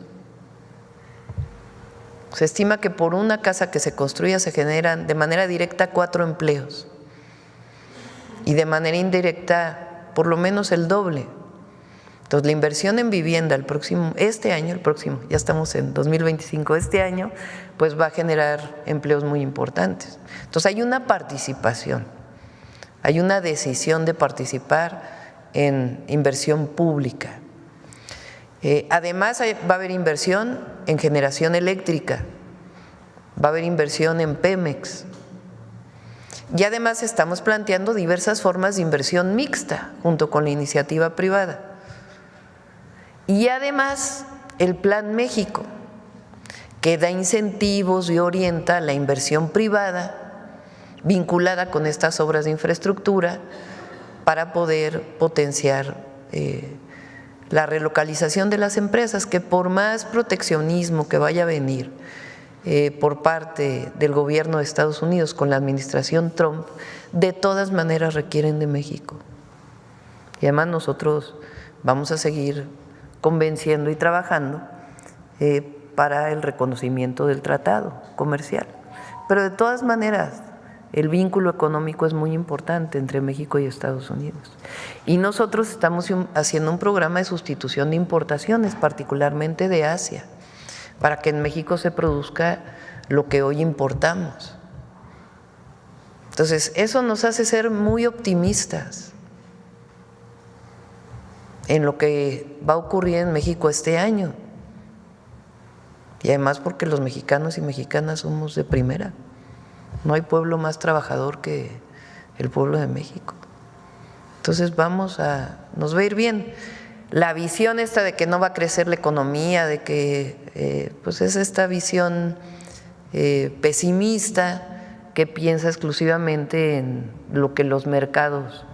Se estima que por una casa que se construya se generan de manera directa 4 empleos y de manera indirecta por lo menos el doble. Entonces la inversión en vivienda este año, ya estamos en 2025, este año pues va a generar empleos muy importantes. Entonces hay una participación, hay una decisión de participar en inversión pública. Además va a haber inversión en generación eléctrica, va a haber inversión en Pemex, y además estamos planteando diversas formas de inversión mixta junto con la iniciativa privada. Y además el Plan México, que da incentivos y orienta la inversión privada vinculada con estas obras de infraestructura para poder potenciar la relocalización de las empresas, que por más proteccionismo que vaya a venir por parte del gobierno de Estados Unidos con la administración Trump, de todas maneras requieren de México. Y además nosotros vamos a seguir convenciendo y trabajando para el reconocimiento del tratado comercial. Pero de todas maneras, el vínculo económico es muy importante entre México y Estados Unidos. Y nosotros estamos haciendo un programa de sustitución de importaciones, particularmente de Asia, para que en México se produzca lo que hoy importamos. Entonces, eso nos hace ser muy optimistas en lo que va a ocurrir en México este año. Y además porque los mexicanos y mexicanas somos de primera. No hay pueblo más trabajador que el pueblo de México. Entonces nos va a ir bien. La visión esta de que no va a crecer la economía, de que pues es esta visión pesimista que piensa exclusivamente en lo que los mercados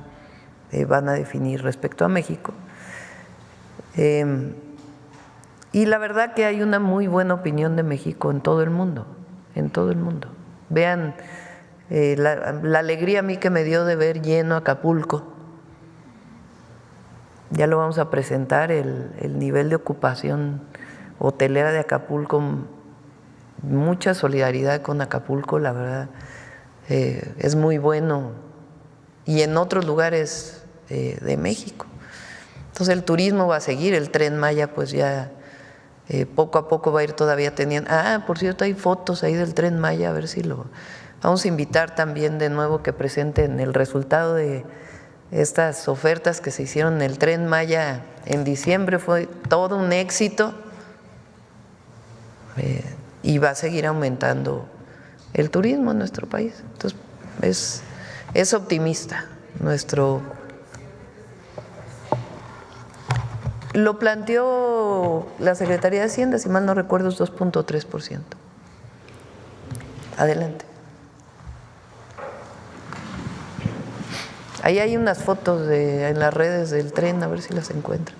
van a definir respecto a México. Y la verdad que hay una muy buena opinión de México en todo el mundo, en todo el mundo. Vean la alegría a mí que me dio de ver lleno Acapulco. Ya lo vamos a presentar, el nivel de ocupación hotelera de Acapulco, mucha solidaridad con Acapulco, la verdad, es muy bueno. Y en otros lugares de México. Entonces el turismo va a seguir, el Tren Maya pues ya poco a poco va a ir todavía teniendo… por cierto, hay fotos ahí del Tren Maya, a ver si lo… Vamos a invitar también de nuevo que presenten el resultado de estas ofertas que se hicieron en el Tren Maya en diciembre, fue todo un éxito y va a seguir aumentando el turismo en nuestro país. Entonces es optimista nuestro… Lo planteó la Secretaría de Hacienda, si mal no recuerdo, es 2.3%. Adelante. Ahí hay unas fotos en las redes del tren, a ver si las encuentran.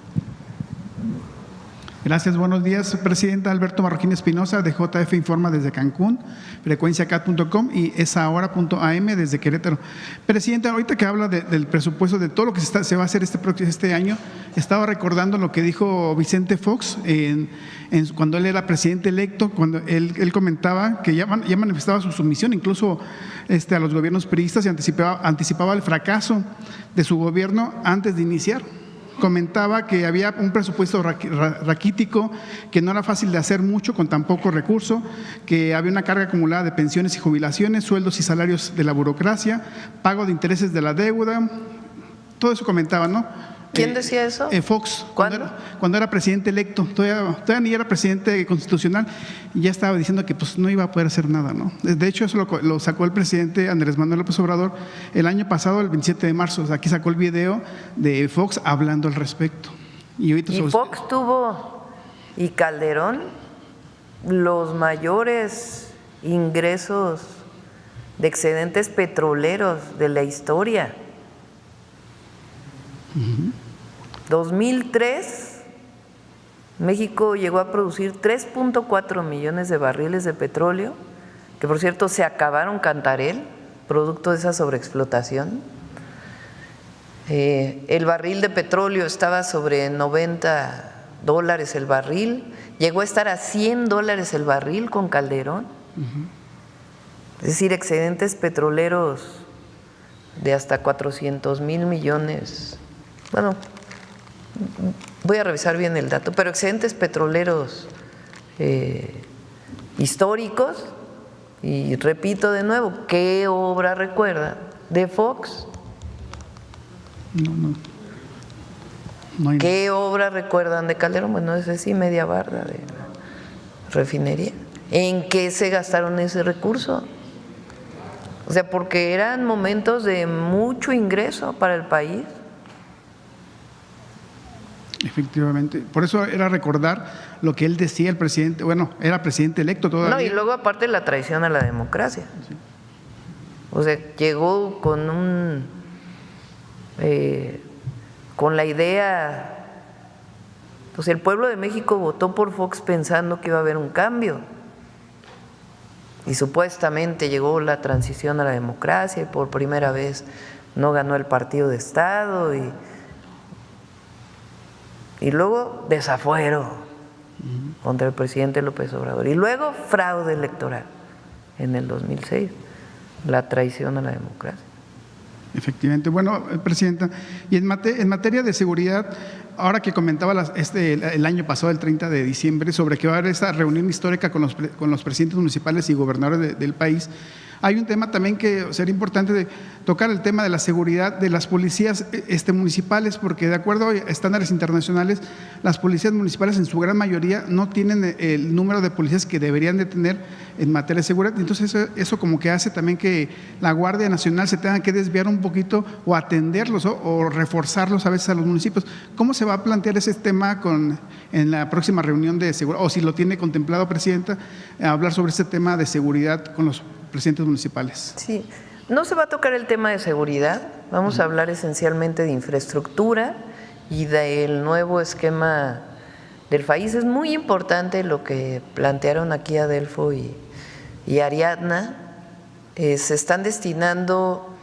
Gracias, buenos días, Presidenta. Alberto Marroquín Espinosa, de JF Informa desde Cancún, frecuenciacat.com y esahora.am desde Querétaro. Presidenta, ahorita que habla del presupuesto, de todo lo que se va a hacer este año, estaba recordando lo que dijo Vicente Fox cuando él era presidente electo, cuando él comentaba que ya manifestaba su sumisión incluso a los gobiernos priistas y anticipaba el fracaso de su gobierno antes de iniciar. Comentaba que había un presupuesto raquítico, que no era fácil de hacer mucho con tan poco recurso, que había una carga acumulada de pensiones y jubilaciones, sueldos y salarios de la burocracia, pago de intereses de la deuda, todo eso comentaba, ¿no? ¿Quién decía eso? Fox, ¿Cuándo? cuando era presidente electo, todavía ni era presidente constitucional, y ya estaba diciendo que pues no iba a poder hacer nada, ¿no? De hecho, eso lo sacó el presidente Andrés Manuel López Obrador el año pasado, el 27 de marzo. O sea, aquí sacó el video de Fox hablando al respecto. Y Fox tuvo, y Calderón, los mayores ingresos de excedentes petroleros de la historia. 2003, México llegó a producir 3.4 millones de barriles de petróleo, que por cierto se acabaron Cantarell, producto de esa sobreexplotación. El barril de petróleo estaba sobre $90 el barril, llegó a estar a $100 el barril con Calderón. Es decir, excedentes petroleros de hasta 400,000 millones. Bueno, voy a revisar bien el dato, pero excedentes petroleros históricos. Y repito de nuevo, ¿qué obra recuerda de Fox? No hay. ¿Qué obra recuerdan de Calderón? Bueno, ese sí, media barda de la refinería. ¿En qué se gastaron ese recurso? O sea, porque eran momentos de mucho ingreso para el país. Efectivamente, por eso era recordar lo que él decía, el presidente, bueno, era presidente electo todavía. No, y luego aparte la traición a la democracia. Sí. O sea, llegó con con la idea, pues el pueblo de México votó por Fox pensando que iba a haber un cambio. Y supuestamente llegó la transición a la democracia y por primera vez no ganó el partido de Estado y luego desafuero contra el presidente López Obrador. Y luego fraude electoral en el 2006, la traición a la democracia. Efectivamente. Bueno, Presidenta, y en materia de seguridad, ahora que comentaba el año pasado, el 30 de diciembre, sobre que va a haber esta reunión histórica con los presidentes municipales y gobernadores del país, hay un tema también que sería importante de tocar, el tema de la seguridad de las policías municipales, porque de acuerdo a estándares internacionales, las policías municipales en su gran mayoría no tienen el número de policías que deberían de tener en materia de seguridad. Entonces eso como que hace también que la Guardia Nacional se tenga que desviar un poquito o atenderlos o reforzarlos a veces a los municipios. ¿Cómo se va a plantear ese tema en la próxima reunión de seguridad? O si lo tiene contemplado, Presidenta, hablar sobre este tema de seguridad con los presidentes municipales. Sí, no se va a tocar el tema de seguridad, vamos a hablar esencialmente de infraestructura y del nuevo esquema del país. Es muy importante lo que plantearon aquí Adelfo y Ariadna. Se están destinando,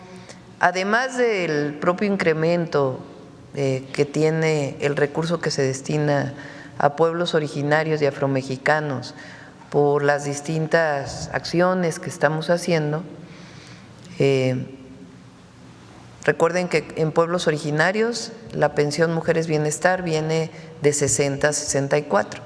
además del propio incremento que tiene el recurso que se destina a pueblos originarios y afromexicanos por las distintas acciones que estamos haciendo. Recuerden que en pueblos originarios la pensión Mujeres Bienestar viene de 60 a 64,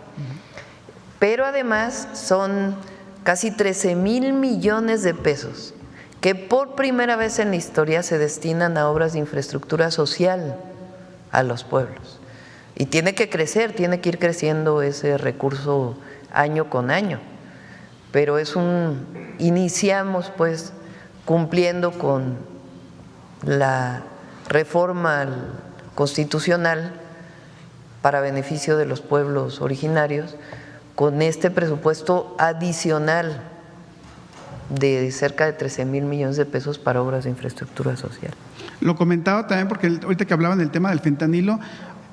pero además son casi 13,000 millones de pesos que por primera vez en la historia se destinan a obras de infraestructura social a los pueblos. Y tiene que crecer, tiene que ir creciendo ese recurso año con año, pero iniciamos pues cumpliendo con la reforma constitucional para beneficio de los pueblos originarios con este presupuesto adicional de cerca de 13,000 millones de pesos para obras de infraestructura social. Lo comentaba también porque ahorita que hablaban del tema del fentanilo,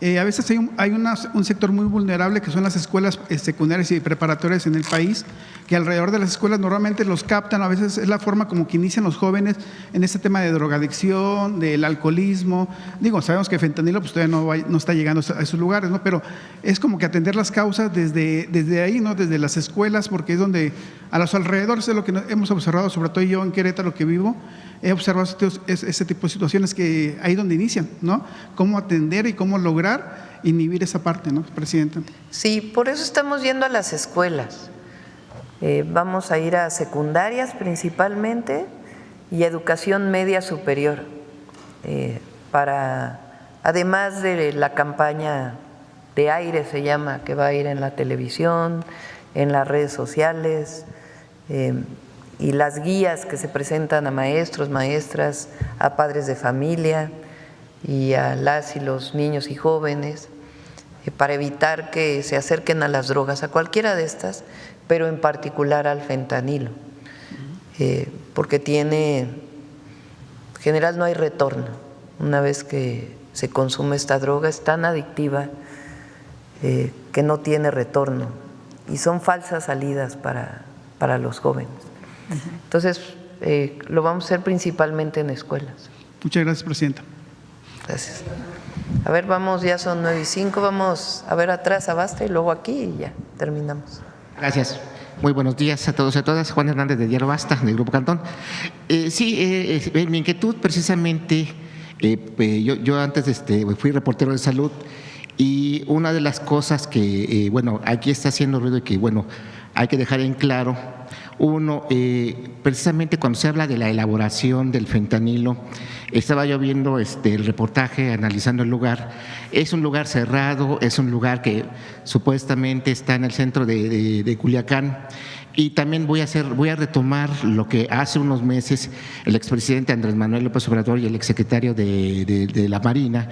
a veces hay un sector muy vulnerable que son las escuelas secundarias y preparatorias en el país, que alrededor de las escuelas normalmente los captan, a veces es la forma como que inician los jóvenes en este tema de drogadicción, del alcoholismo. Digo, sabemos que el fentanilo pues todavía no está llegando a esos lugares, ¿no? Pero es como que atender las causas desde ahí, ¿no? Desde las escuelas, porque es donde a los alrededores es lo que hemos observado, sobre todo yo en Querétaro que vivo, he observado ese tipo de situaciones que ahí donde inician, ¿no? Cómo atender y cómo lograr inhibir esa parte, ¿no, Presidenta? Sí, por eso estamos yendo a las escuelas. Vamos a ir a secundarias principalmente y a educación media superior, además de la campaña de aire, se llama, que va a ir en la televisión, en las redes sociales, y las guías que se presentan a maestros, maestras, a padres de familia y a las y los niños y jóvenes, para evitar que se acerquen a las drogas, a cualquiera de estas, pero en particular al fentanilo, porque en general no hay retorno. Una vez que se consume esta droga es tan adictiva que no tiene retorno y son falsas salidas para los jóvenes. Entonces, lo vamos a hacer principalmente en escuelas. Muchas gracias, Presidenta. Gracias. A ver, ya son 9:05, vamos a ver atrás a Basta y luego aquí y ya terminamos. Gracias. Muy buenos días a todos y a todas. Juan Hernández de Diario Basta, del Grupo Cantón. Mi inquietud precisamente, yo antes fui reportero de salud y una de las cosas que, aquí está haciendo ruido y que, hay que dejar en claro. Uno, precisamente cuando se habla de la elaboración del fentanilo, estaba yo viendo el reportaje, analizando el lugar. Es un lugar cerrado, es un lugar que supuestamente está en el centro de Culiacán. Y también voy a retomar lo que hace unos meses el expresidente Andrés Manuel López Obrador y el exsecretario de la Marina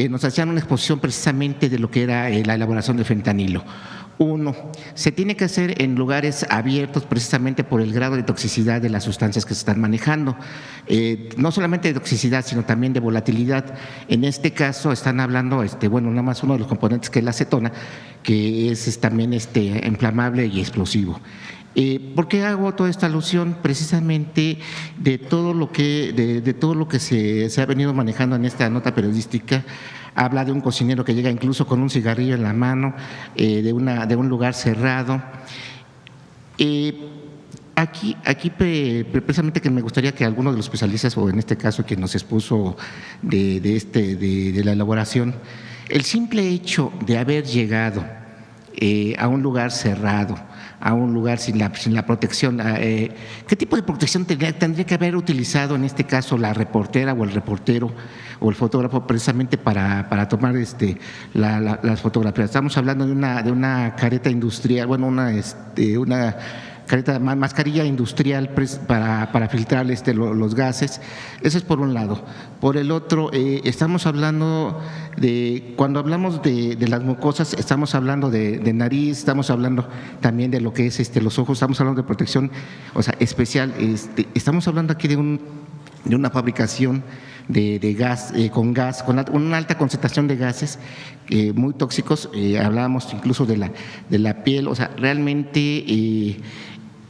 nos hacían una exposición precisamente de lo que era la elaboración del fentanilo. Uno, se tiene que hacer en lugares abiertos precisamente por el grado de toxicidad de las sustancias que se están manejando. No solamente de toxicidad, sino también de volatilidad. En este caso están hablando, nada más uno de los componentes que es la acetona, que es también inflamable y explosivo. ¿Por qué hago toda esta alusión? Precisamente de todo lo que se ha venido manejando en esta nota periodística. Habla de un cocinero que llega incluso con un cigarrillo en la mano, de un lugar cerrado. Aquí precisamente que me gustaría que alguno de los especialistas, o en este caso quien nos expuso de la elaboración, el simple hecho de haber llegado a un lugar cerrado, a un lugar sin la protección, ¿qué tipo de protección tendría que haber utilizado en este caso la reportera o el reportero o el fotógrafo precisamente para tomar las fotografías? Estamos hablando de una careta industrial, una mascarilla industrial para filtrar los gases. Eso es por un lado. Por el otro, estamos hablando cuando hablamos de las mucosas, estamos hablando de nariz, estamos hablando también de lo que es los ojos, estamos hablando de protección especial. Estamos hablando aquí de una fabricación de gas, con una alta concentración de gases muy tóxicos. Hablábamos incluso de la piel, o sea, realmente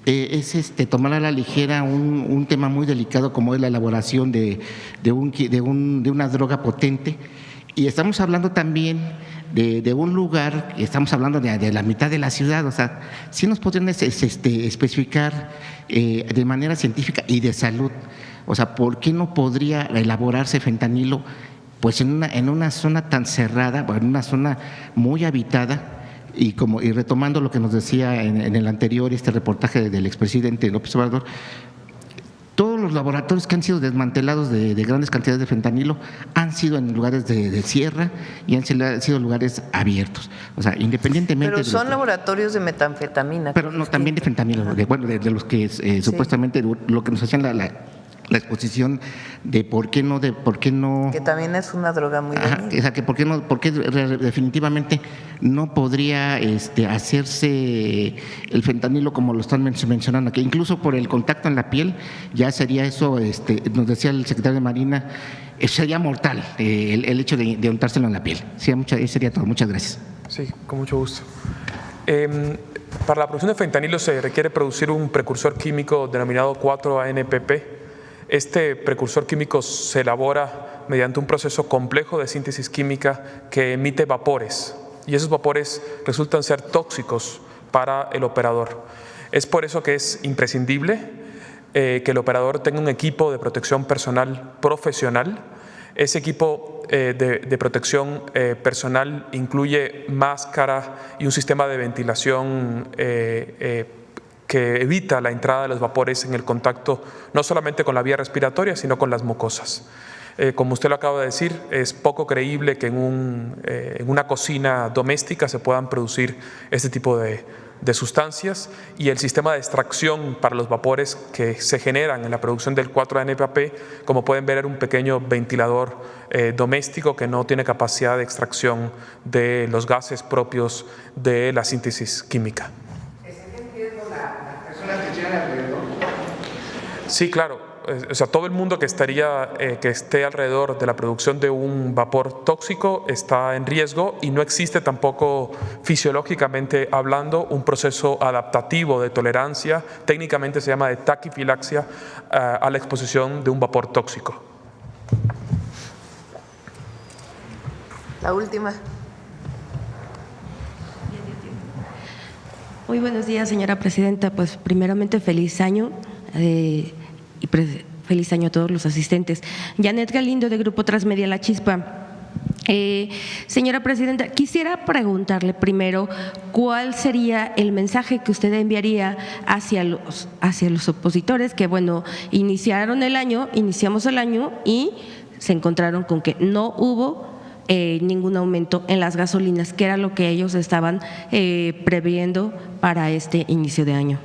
es tomar a la ligera un tema muy delicado como es la elaboración de una droga potente. Y estamos hablando también de un lugar, estamos hablando de la mitad de la ciudad, o sea, sí nos podrían especificar de manera científica y de salud, o sea, ¿por qué no podría elaborarse fentanilo pues en una zona tan cerrada, en una zona muy habitada? Y retomando lo que nos decía en el anterior reportaje del expresidente López Obrador, todos los laboratorios que han sido desmantelados de grandes cantidades de fentanilo han sido en lugares de sierra y han sido lugares abiertos. O sea, independientemente… Pero son laboratorios de metanfetamina. Pero no, también de fentanilo, de los que supuestamente lo que nos hacían la exposición de por qué no… Que también es una droga muy dañina. O sea, que por qué definitivamente no podría hacerse el fentanilo como lo están mencionando aquí, incluso por el contacto en la piel, ya sería eso, nos decía el secretario de Marina, sería mortal el hecho de untárselo en la piel. Sí, sería todo. Muchas gracias. Sí, con mucho gusto. Para la producción de fentanilo se requiere producir un precursor químico denominado 4-ANPP. Este precursor químico se elabora mediante un proceso complejo de síntesis química que emite vapores, y esos vapores resultan ser tóxicos para el operador. Es por eso que es imprescindible que el operador tenga un equipo de protección personal profesional. Ese equipo de protección personal incluye máscara y un sistema de ventilación que evita la entrada de los vapores en el contacto no solamente con la vía respiratoria, sino con las mucosas. Como usted lo acaba de decir, es poco creíble que en una cocina doméstica se puedan producir este tipo de sustancias, y el sistema de extracción para los vapores que se generan en la producción del 4-ANPP, como pueden ver, era un pequeño ventilador doméstico que no tiene capacidad de extracción de los gases propios de la síntesis química. Sí, claro. O sea, todo el mundo que esté alrededor de la producción de un vapor tóxico está en riesgo, y no existe tampoco, fisiológicamente hablando, un proceso adaptativo de tolerancia, técnicamente se llama de taquifilaxia, a la exposición de un vapor tóxico. La última. Muy buenos días, señora presidenta. Pues primeramente feliz año y feliz año a todos los asistentes. Janet Galindo, de Grupo Transmedia La Chispa. Señora presidenta, quisiera preguntarle primero cuál sería el mensaje que usted enviaría hacia los opositores que, bueno, iniciamos el año y se encontraron con que no hubo ningún aumento en las gasolinas, que era lo que ellos estaban previendo para este inicio de año.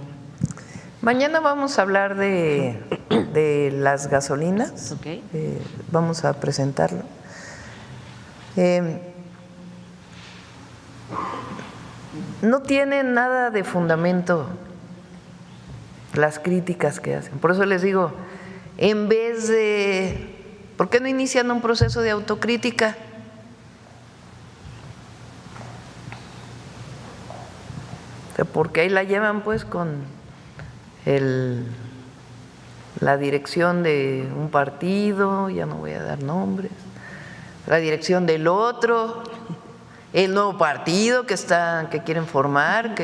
Mañana vamos a hablar de las gasolinas. Okay. Vamos a presentarlo. No tiene nada de fundamento las críticas que hacen. Por eso les digo, en vez de… ¿Por qué no inician un proceso de autocrítica? Porque ahí la llevan pues con la dirección de un partido, ya no voy a dar nombres, la dirección del otro, el nuevo partido que quieren formar,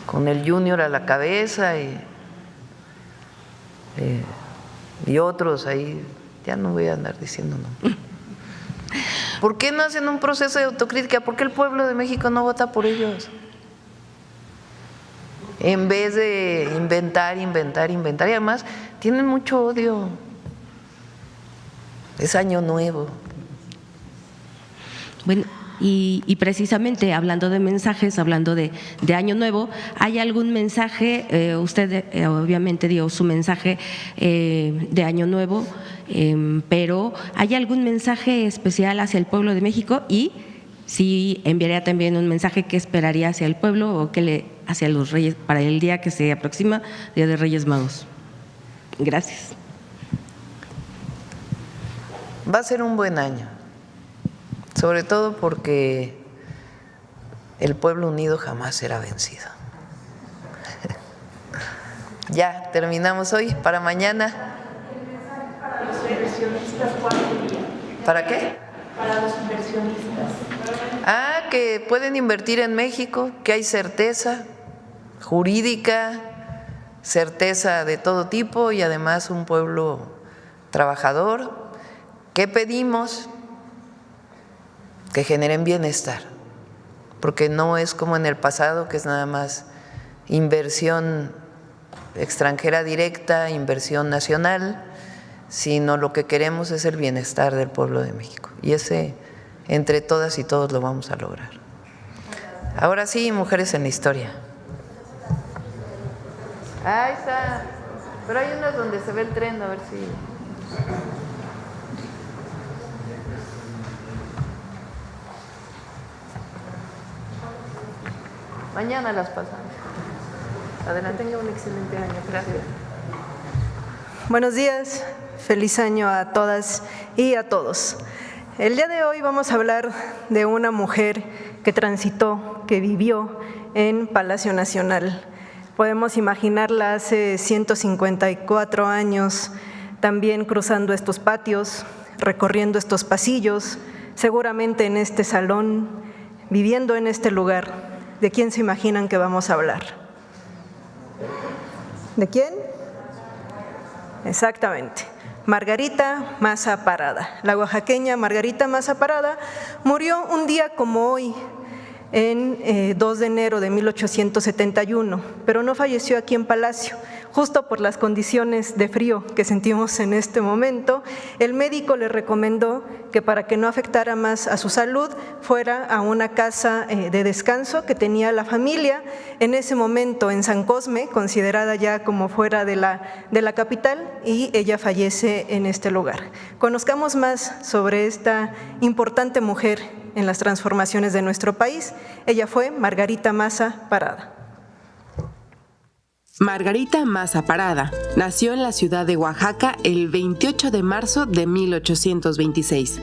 con el Junior a la cabeza y otros ahí, ya no voy a andar diciendo nombres. ¿Por qué no hacen un proceso de autocrítica? ¿Por qué el pueblo de México no vota por ellos? En vez de inventar, y además tienen mucho odio. Es año nuevo. Bueno, y precisamente hablando de mensajes, hablando de año nuevo, ¿hay algún mensaje? Usted obviamente dio su mensaje de año nuevo, pero ¿hay algún mensaje especial hacia el pueblo de México? Y si enviaría también un mensaje que esperaría hacia el pueblo o hacia los reyes para el día que se aproxima, Día de Reyes Magos. Gracias. Va a ser un buen año, sobre todo porque el pueblo unido jamás será vencido. Ya terminamos hoy, para mañana. Para los inversionistas, ¿cuánto día? ¿Para qué? Para los inversionistas. Que pueden invertir en México, que hay certeza jurídica, certeza de todo tipo y además un pueblo trabajador. ¿Qué pedimos? Que generen bienestar, porque no es como en el pasado, que es nada más inversión extranjera directa, inversión nacional, sino lo que queremos es el bienestar del pueblo de México. Y ese, entre todas y todos, lo vamos a lograr. Ahora sí, mujeres en la historia. Ahí está. Pero hay unas donde se ve el tren, a ver si… Mañana las pasamos. Adelante. Tenga un excelente año. Gracias. Buenos días, feliz año a todas y a todos. El día de hoy vamos a hablar de una mujer que transitó, que vivió en Palacio Nacional. Podemos imaginarla hace 154 años, también cruzando estos patios, recorriendo estos pasillos, seguramente en este salón, viviendo en este lugar. ¿De quién se imaginan que vamos a hablar? ¿De quién? Exactamente, Margarita Maza Parada. La oaxaqueña Margarita Maza Parada murió un día como hoy, en 2 de enero de 1871, pero no falleció aquí en Palacio. Justo por las condiciones de frío que sentimos en este momento, el médico le recomendó que para que no afectara más a su salud, fuera a una casa de descanso que tenía la familia, en ese momento en San Cosme, considerada ya como fuera de la capital, y ella fallece en este lugar. Conozcamos más sobre esta importante mujer en las transformaciones de nuestro país. Ella fue Margarita Maza Parada. Margarita Maza Parada nació en la ciudad de Oaxaca el 28 de marzo de 1826.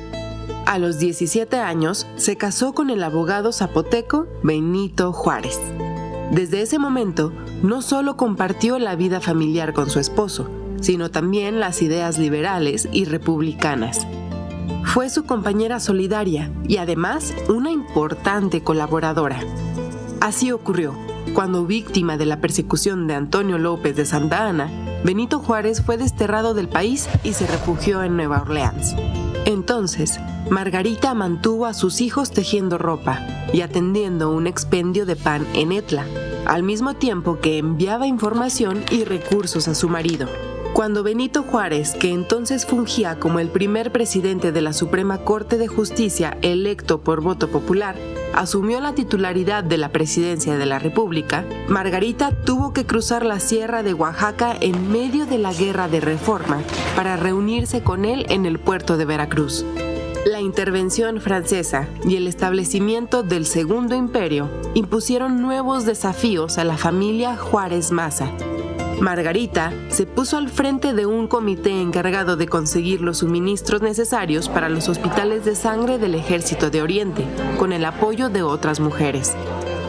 A los 17 años se casó con el abogado zapoteco Benito Juárez. Desde ese momento, no solo compartió la vida familiar con su esposo, sino también las ideas liberales y republicanas. Fue su compañera solidaria y además una importante colaboradora. Así ocurrió. Cuando víctima de la persecución de Antonio López de Santa Anna, Benito Juárez fue desterrado del país y se refugió en Nueva Orleans. Entonces, Margarita mantuvo a sus hijos tejiendo ropa y atendiendo un expendio de pan en Etla, al mismo tiempo que enviaba información y recursos a su marido. Cuando Benito Juárez, que entonces fungía como el primer presidente de la Suprema Corte de Justicia electo por voto popular, asumió la titularidad de la presidencia de la República, Margarita tuvo que cruzar la sierra de Oaxaca en medio de la Guerra de Reforma para reunirse con él en el puerto de Veracruz. La intervención francesa y el establecimiento del Segundo Imperio impusieron nuevos desafíos a la familia Juárez Maza. Margarita se puso al frente de un comité encargado de conseguir los suministros necesarios para los hospitales de sangre del Ejército de Oriente, con el apoyo de otras mujeres.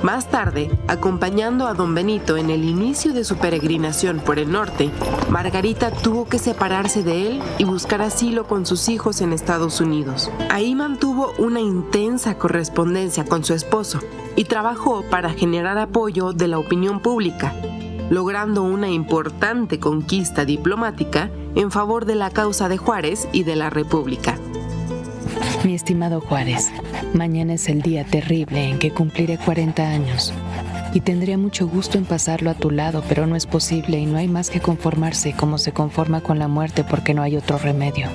Más tarde, acompañando a don Benito en el inicio de su peregrinación por el norte, Margarita tuvo que separarse de él y buscar asilo con sus hijos en Estados Unidos. Ahí mantuvo una intensa correspondencia con su esposo y trabajó para generar apoyo de la opinión pública, logrando una importante conquista diplomática en favor de la causa de Juárez y de la República. Mi estimado Juárez, mañana es el día terrible en que cumpliré 40 años y tendría mucho gusto en pasarlo a tu lado, pero no es posible y no hay más que conformarse como se conforma con la muerte porque no hay otro remedio.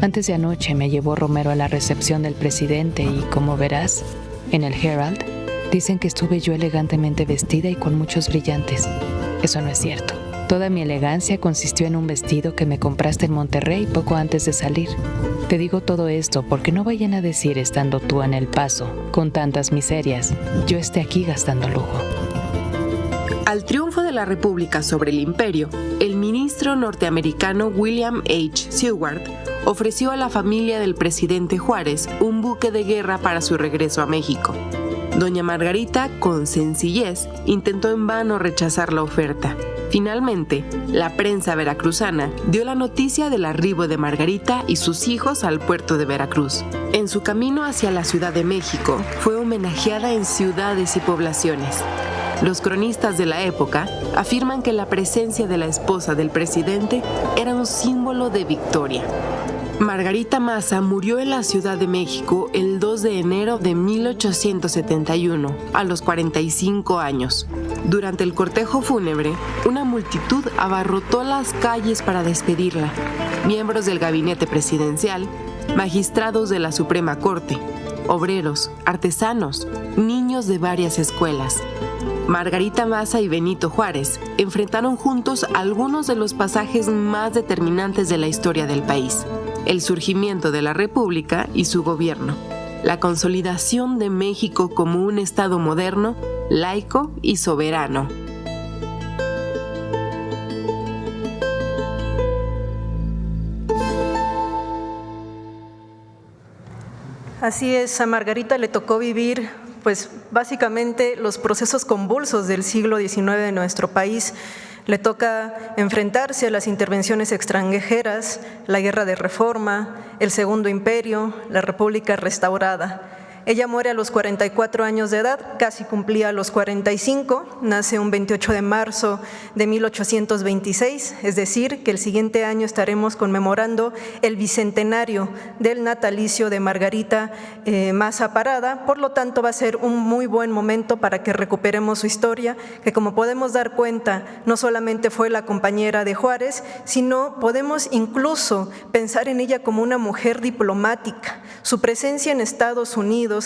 Antes de anoche me llevó Romero a la recepción del presidente y, como verás, en el Herald dicen que estuve yo elegantemente vestida y con muchos brillantes. Eso no es cierto. Toda mi elegancia consistió en un vestido que me compraste en Monterrey poco antes de salir. Te digo todo esto porque no vayan a decir, estando tú en El Paso, con tantas miserias, yo esté aquí gastando lujo. Al triunfo de la República sobre el Imperio, el ministro norteamericano William H. Seward ofreció a la familia del presidente Juárez un buque de guerra para su regreso a México. Doña Margarita, con sencillez, intentó en vano rechazar la oferta. Finalmente, la prensa veracruzana dio la noticia del arribo de Margarita y sus hijos al puerto de Veracruz. En su camino hacia la Ciudad de México, fue homenajeada en ciudades y poblaciones. Los cronistas de la época afirman que la presencia de la esposa del presidente era un símbolo de victoria. Margarita Maza murió en la Ciudad de México el 2 de enero de 1871, a los 45 años. Durante el cortejo fúnebre, una multitud abarrotó las calles para despedirla. Miembros del gabinete presidencial, magistrados de la Suprema Corte, obreros, artesanos, niños de varias escuelas. Margarita Maza y Benito Juárez enfrentaron juntos algunos de los pasajes más determinantes de la historia del país: el surgimiento de la República y su gobierno, la consolidación de México como un Estado moderno, laico y soberano. Así es, a Margarita le tocó vivir pues básicamente los procesos convulsos del siglo XIX de nuestro país. Le toca enfrentarse a las intervenciones extranjeras, la guerra de reforma, el Segundo Imperio, la República restaurada. Ella muere a los 44 años de edad, casi cumplía los 45, nace un 28 de marzo de 1826, es decir, que el siguiente año estaremos conmemorando el bicentenario del natalicio de Margarita Maza Parada. Por lo tanto, va a ser un muy buen momento para que recuperemos su historia, que como podemos dar cuenta, no solamente fue la compañera de Juárez, sino podemos incluso pensar en ella como una mujer diplomática. Su presencia en Estados Unidos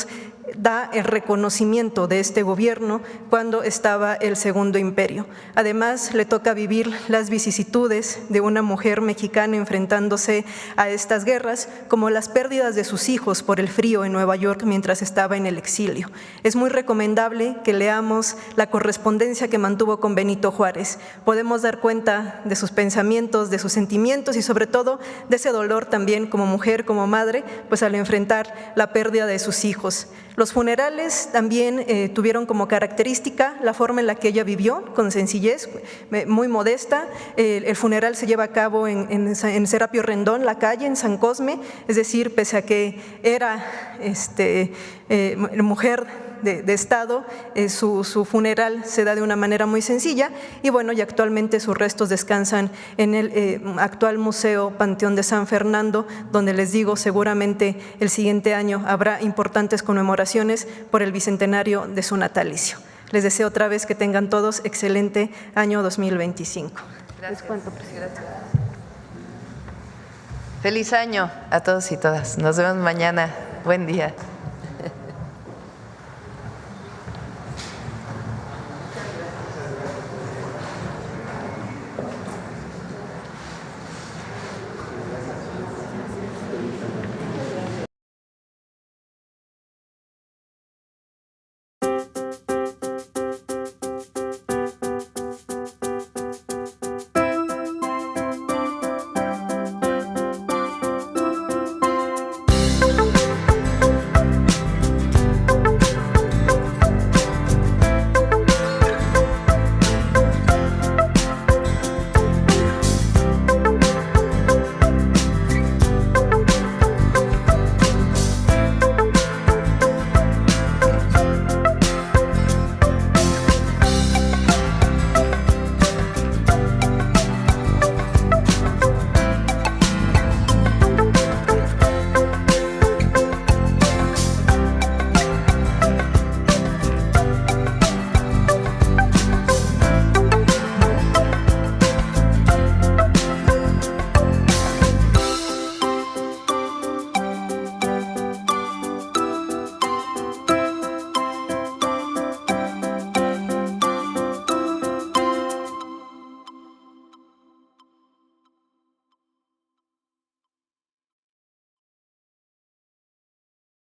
da el reconocimiento de este gobierno cuando estaba el Segundo Imperio. Además, le toca vivir las vicisitudes de una mujer mexicana enfrentándose a estas guerras, como las pérdidas de sus hijos por el frío en Nueva York mientras estaba en el exilio. Es muy recomendable que leamos la correspondencia que mantuvo con Benito Juárez. Podemos dar cuenta de sus pensamientos, de sus sentimientos y sobre todo de ese dolor también como mujer, como madre, pues al enfrentar la pérdida de sus hijos. Los funerales también tuvieron como característica la forma en la que ella vivió, con sencillez, muy modesta. El funeral se lleva a cabo en Serapio Rendón, la calle, en San Cosme, es decir, pese a que era mujer de Estado, su funeral se da de una manera muy sencilla y bueno, y actualmente sus restos descansan en el actual Museo Panteón de San Fernando, donde les digo, seguramente el siguiente año habrá importantes conmemoraciones por el bicentenario de su natalicio. Les deseo otra vez que tengan todos excelente año 2025. Gracias. Feliz año a todos y todas. Nos vemos mañana. Buen día.